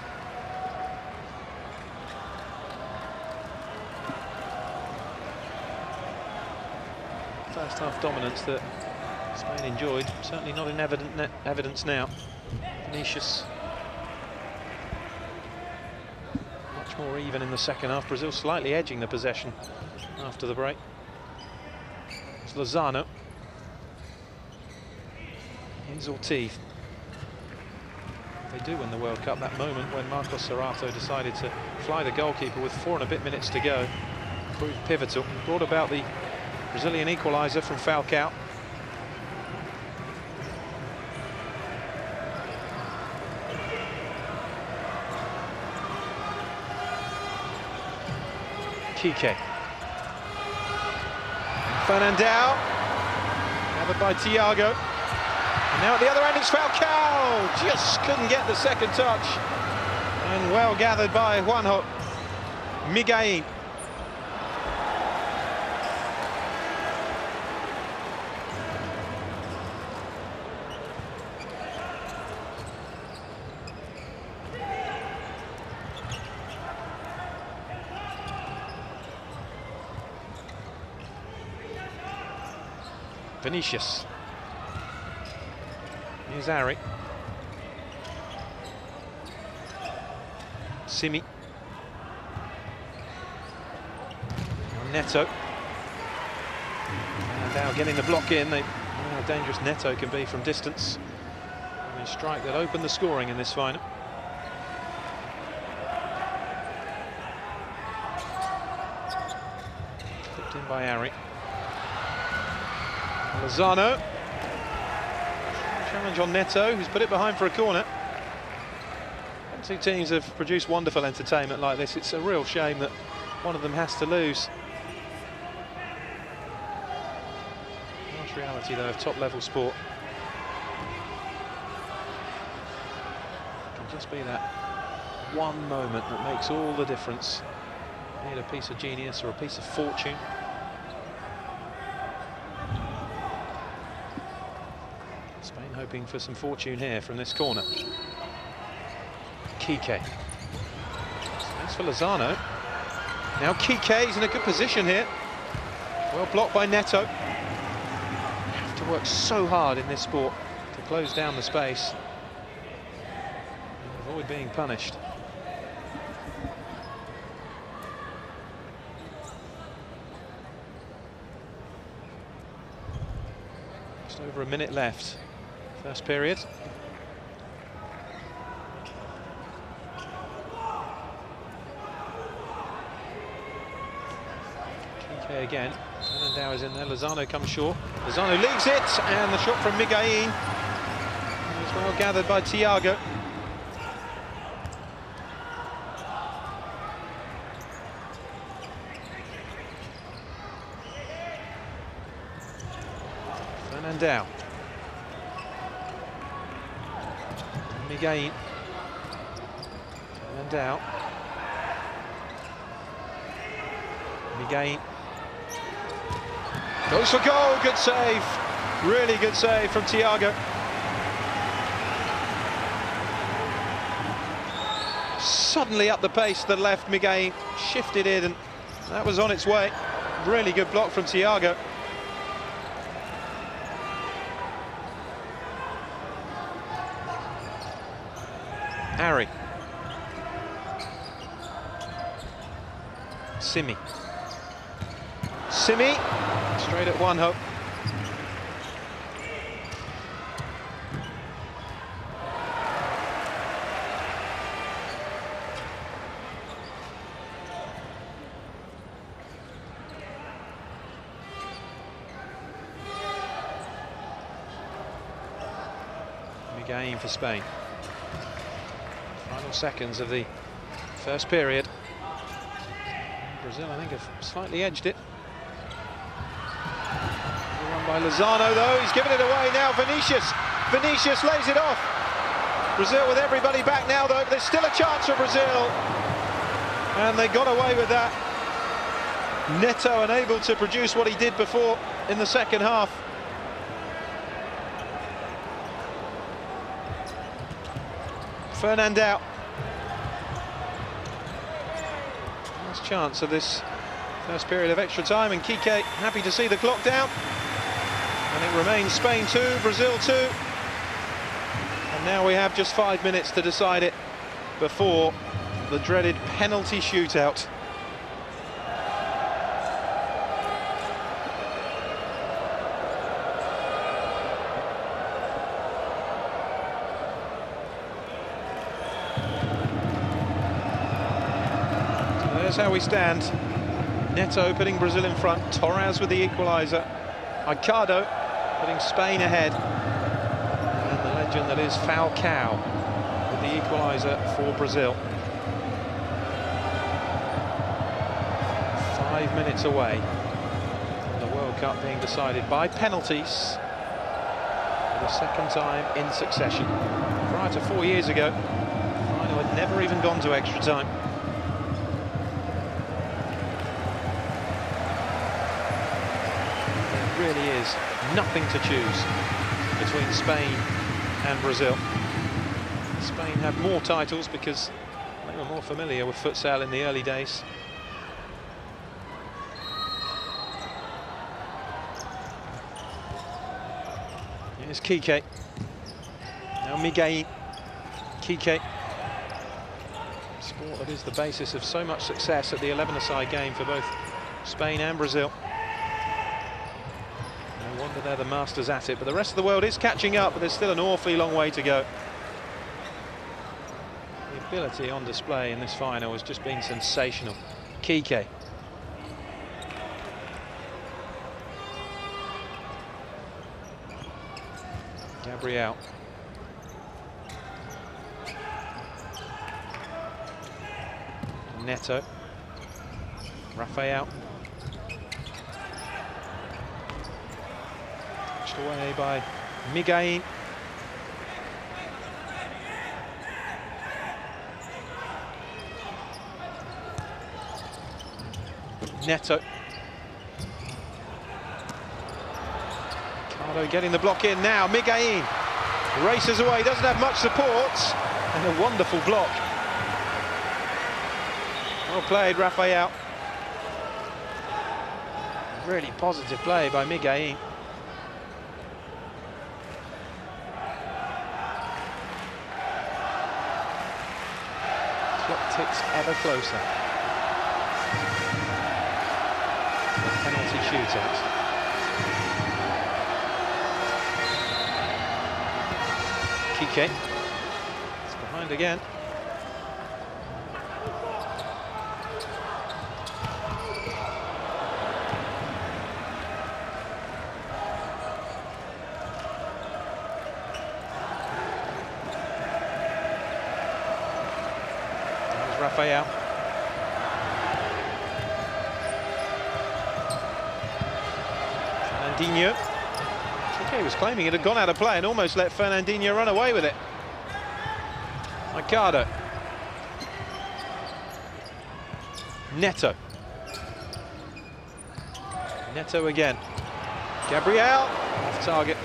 First half dominance that Spain enjoyed, certainly not in evidence now. Vinicius much more even in the second half. Brazil slightly edging the possession after the break. It's Lozano. Here's Ortiz. They do win the World Cup. That moment when Marcos Serrato decided to fly the goalkeeper with 4 and a bit minutes to go proved pivotal. Brought about the Brazilian equaliser from Falcao. Kike. Fernandao. Gathered by Thiago. And now at the other end it's Falcao. Just couldn't get the second touch. And well gathered by Juanjo Miguel. Vinicius. Here's Ari. Simi. Neto. And now getting the block in. How dangerous Neto can be from distance. And a strike that opened the scoring in this final. Flipped in by Ari. Lozano. Challenge on Neto, who's put it behind for a corner. Two teams have produced wonderful entertainment like this. It's a real shame that one of them has to lose. Harsh reality, though, of top-level sport. It can just be that one moment that makes all the difference. You need a piece of genius or a piece of fortune. Spain hoping for some fortune here from this corner. Kike. Space for Lozano. Now Kike is in a good position here. Well blocked by Neto. You have to work so hard in this sport to close down the space and avoid being punished. Just over a minute left. First period. Kike again. Fernandao is in there. Lozano comes short. Lozano leaves it, and the shot from Miguel is well gathered by Thiago. Fernandao. Miguel. Fernandao. Miguel. Goes for goal, good save. Really good save from Thiago. Suddenly up the pace to the left, Miguel shifted in and that was on its way. Really good block from Thiago. Ari. Simi. Simi, straight at Juanjo. Miguel for Spain. Final seconds of the first period. Brazil, I think, have slightly edged it. Run by Lozano, though. He's given it away now. Vinicius lays it off. Brazil with everybody back now, though. There's still a chance for Brazil. And they got away with that. Neto unable to produce what he did before in the second half. Fernandao. Last chance of this first period of extra time, and Kike happy to see the clock down. And it remains Spain 2, Brazil 2. And now we have just 5 minutes to decide it before the dreaded penalty shootout. Here's how we stand. Neto putting Brazil in front. Torres with the equaliser. Ricardo putting Spain ahead. And the legend that is Falcao with the equaliser for Brazil. 5 minutes away. The World Cup being decided by penalties for the second time in succession. Prior to 4 years ago, the final had never even gone to extra time. There really is nothing to choose between Spain and Brazil. Spain had more titles because they were more familiar with futsal in the early days. Here's Kike. Now Miguel. Kike. Sport that is the basis of so much success at the 11-a-side game for both Spain and Brazil. No wonder they're the masters at it, but the rest of the world is catching up, but there's still an awfully long way to go. The ability on display in this final has just been sensational. Kike. Gabriel. Neto. Rafael. Pushed away by Miguel. Neto. Ricardo getting the block in now. Miguel races away, doesn't have much support, and a wonderful block. Well played, Rafael. Really positive play by Miguel. Clock ticks ever closer. The penalty shootout. Kike. It's behind again. There's Rafael. Fernandinho. Kike was claiming it had gone out of play and almost let Fernandinho run away with it. Ricardo. Neto. Neto again. Gabriel. Off target.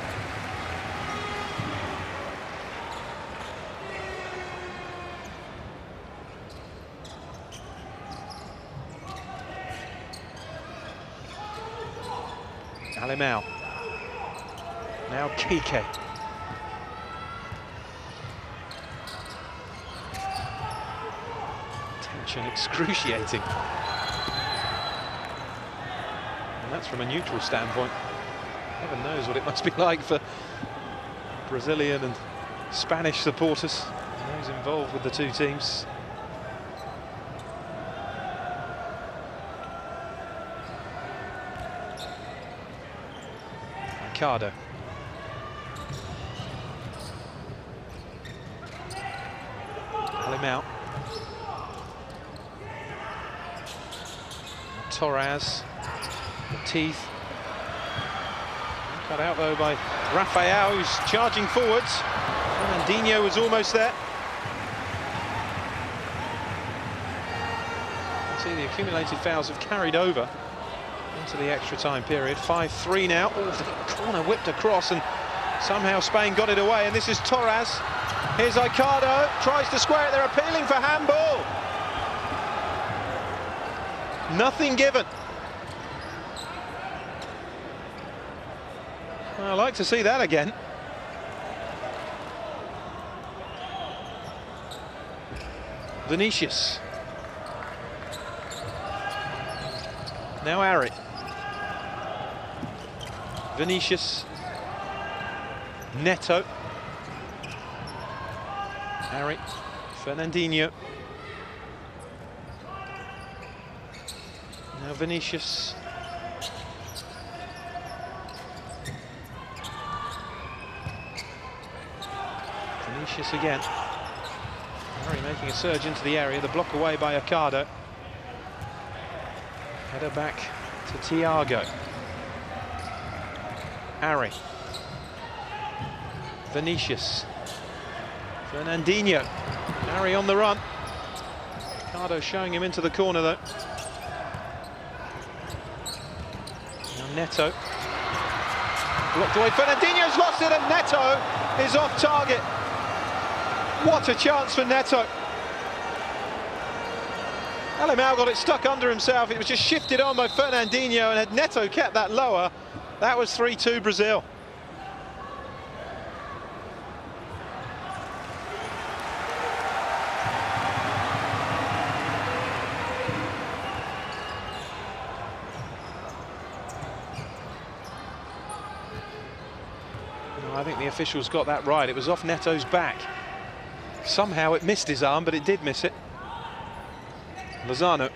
Alimao. Now Kike. Tension excruciating. And that's from a neutral standpoint. Heaven knows what it must be like for Brazilian and Spanish supporters, those involved with the two teams. Ricardo. Alimao. Torres. The teeth. Cut out though by Rafael, who's charging forwards. Fernandinho was almost there. You see the accumulated fouls have carried over into the extra time period. 5-3 now. Oh, the corner whipped across and somehow Spain got it away, and this is Torres. Here's Ricardo, tries to square it, they're appealing for handball. Nothing given. Well, I'd like to see that again. Vinicius. Now Ari. Vinicius. Neto. Ari. Fernandinho. Now Vinicius. Vinicius again. Harry making a surge into the area, the block away by Ocado. Header back to Thiago. Harry. Vinicius. Fernandinho. Harry on the run. Ocado showing him into the corner though. Now Neto. Blocked away. Fernandinho's lost it and Neto is off target. What a chance for Neto. Alemão got it stuck under himself. It was just shifted on by Fernandinho, and had Neto kept that lower, that was 3-2 Brazil. I think the officials got that right. It was off Neto's back. Somehow it missed his arm, but it did miss it. Lozano.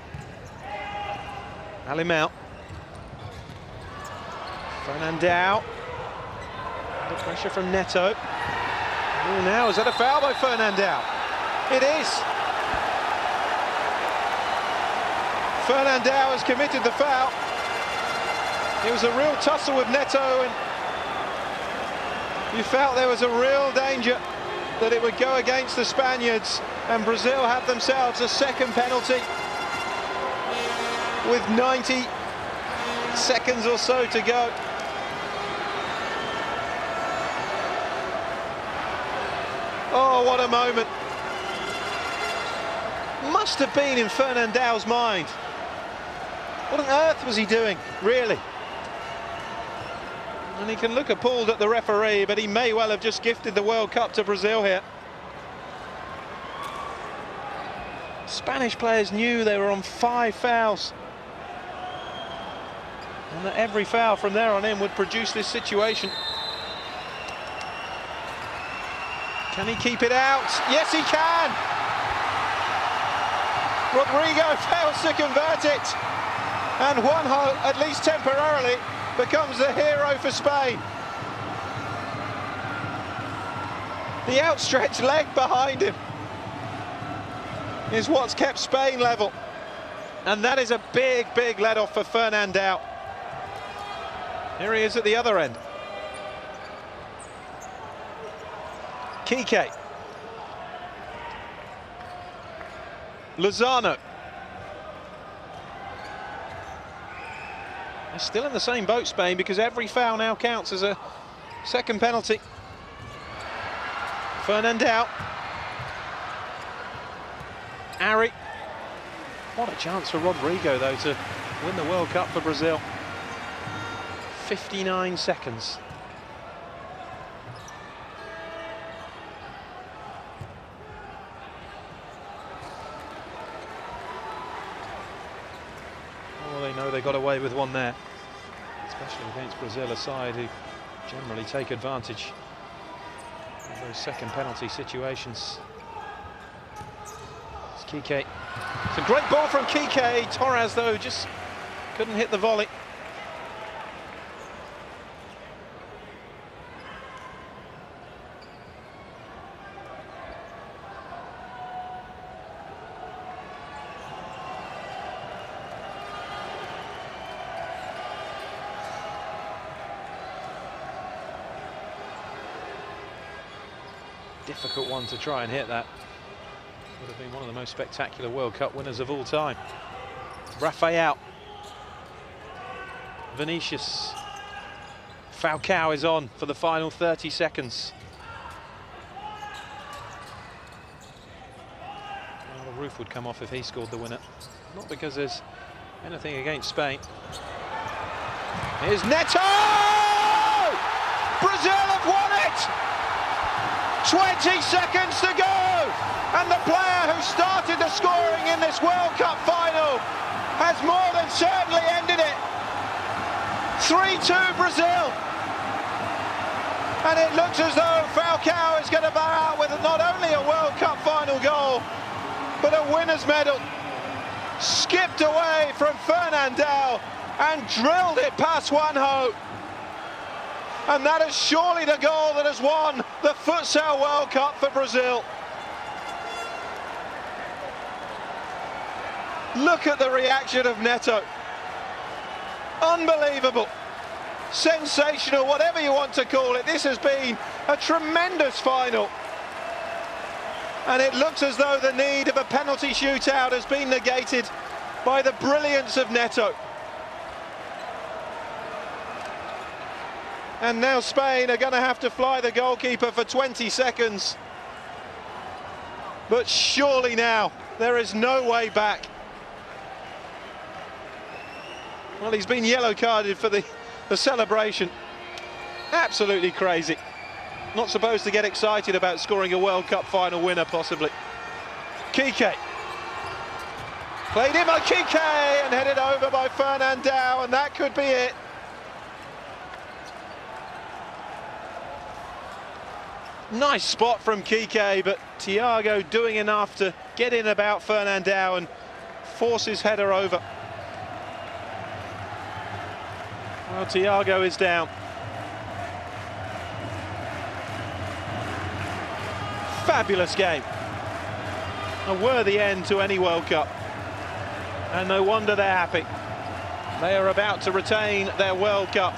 Alemão. Fernandão. The pressure from Neto. Oh, now is that a foul by Fernandão? It is. Fernandão has committed the foul. It was a real tussle with Neto, and you felt there was a real danger that it would go against the Spaniards, and Brazil had themselves a second penalty with 90 seconds or so to go. Oh, what a moment. Must have been in Fernandão's mind. What on earth was he doing, really? And he can look appalled at the referee, but he may well have just gifted the World Cup to Brazil here. Spanish players knew they were on 5 fouls, and that every foul from there on in would produce this situation. Can he keep it out? Yes, he can! Rodrigo fails to convert it, and Juanjo, at least temporarily, becomes the hero for Spain. The outstretched leg behind him is what's kept Spain level, and that is a big, big let-off for Fernandão. Here he is at the other end. Kike. Lozano. They're still in the same boat, Spain, because every foul now counts as a second penalty. Fernandão. Harry. What a chance for Rodrigo, though, to win the World Cup for Brazil. 59 seconds. Oh, they know they got away with one there, especially against Brazil, a side who generally take advantage of those second penalty situations. It's Kike. It's a great ball from Kike. Torres, though, just couldn't hit the volley. Difficult one to try and hit that. Would have been one of the most spectacular World Cup winners of all time. Rafael. Vinicius. Falcao is on for the final 30 seconds. Well, the roof would come off if he scored the winner. Not because there's anything against Spain. Here's Neto! Brazil have won it! 20 seconds to go, and the player who started the scoring in this World Cup final has more than certainly ended it. 3-2 Brazil, and it looks as though Falcao is going to bow out with not only a World Cup final goal, but a winner's medal. skipped away from Fernandao and drilled it past Juanjo. And that is surely the goal that has won the Futsal World Cup for Brazil. Look at the reaction of Neto. Unbelievable. Sensational, whatever you want to call it. This has been a tremendous final. And it looks as though the need of a penalty shootout has been negated by the brilliance of Neto. And now Spain are going to have to fly the goalkeeper for 20 seconds. But surely now, there is no way back. Well, he's been yellow carded for the celebration. Absolutely crazy. Not supposed to get excited about scoring a World Cup final winner, possibly. Kike. Played in by Kike and headed over by Fernandao, and that could be it. Nice spot from Kike, but Thiago doing enough to get in about Fernandao and force his header over. Well, Thiago is down. Fabulous game. A worthy end to any World Cup. And no wonder they're happy. They are about to retain their World Cup.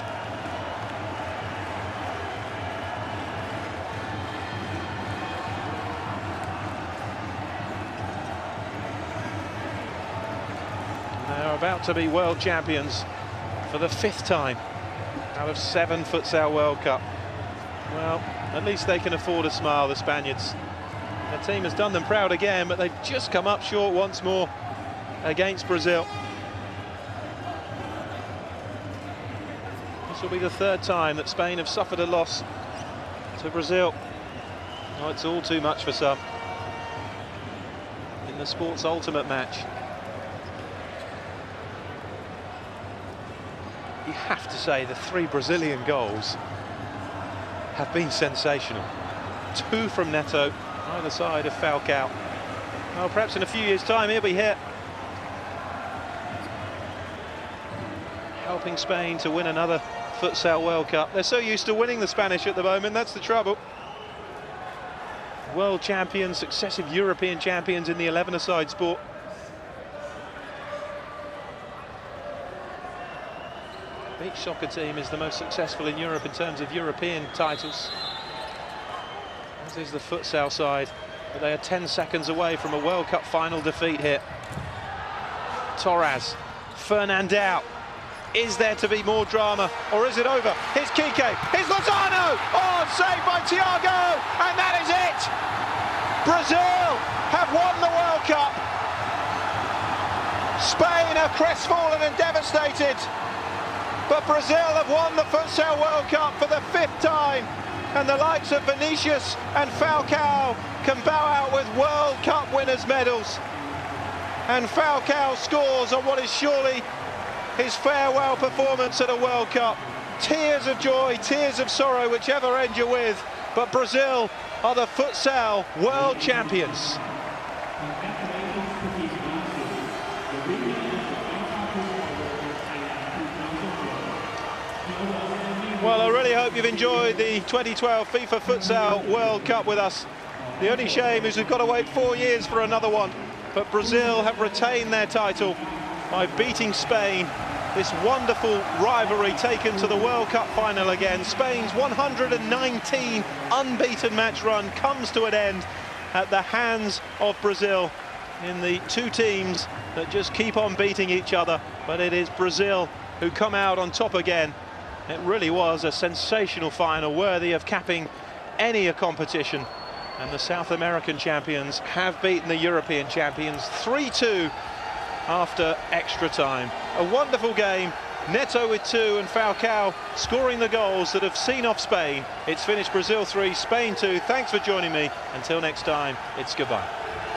They're about to be world champions for the 5th time out of 7 Futsal World Cup. Well, at least they can afford a smile, the Spaniards. Their team has done them proud again, but they've just come up short once more against Brazil. This will be the 3rd time that Spain have suffered a loss to Brazil. Oh, it's all too much for some in the sport's ultimate match. You have to say the 3 Brazilian goals have been sensational. 2 from Neto, either side of Falcao. Well, perhaps in a few years' time he'll be here, helping Spain to win another Futsal World Cup. They're so used to winning the Spanish at the moment, that's the trouble. World champions, successive European champions in the 11-a-side sport. Beach soccer team is the most successful in Europe in terms of European titles, as is the futsal side, but they are 10 seconds away from a World Cup final defeat here. Torres, Fernandao. Is there to be more drama, or is it over? Here's Kike, here's Lozano! Oh, saved by Thiago, and that is it! Brazil have won the World Cup. Spain are crestfallen and devastated. But Brazil have won the Futsal World Cup for the 5th time, and the likes of Vinicius and Falcao can bow out with World Cup winners' medals. And Falcao scores on what is surely his farewell performance at a World Cup. Tears of joy, tears of sorrow, whichever end you're with, but Brazil are the Futsal World Champions. Well, I really hope you've enjoyed the 2012 FIFA Futsal World Cup with us. The only shame is we've got to wait 4 years for another one. But Brazil have retained their title by beating Spain. This wonderful rivalry taken to the World Cup final again. Spain's 119 unbeaten match run comes to an end at the hands of Brazil in the 2 teams that just keep on beating each other. But it is Brazil who come out on top again. It really was a sensational final, worthy of capping any competition. And the South American champions have beaten the European champions 3-2 after extra time. A wonderful game. Neto with 2 and Falcao scoring the goals that have seen off Spain. It's finished Brazil 3, Spain 2. Thanks for joining me. Until next time, it's goodbye.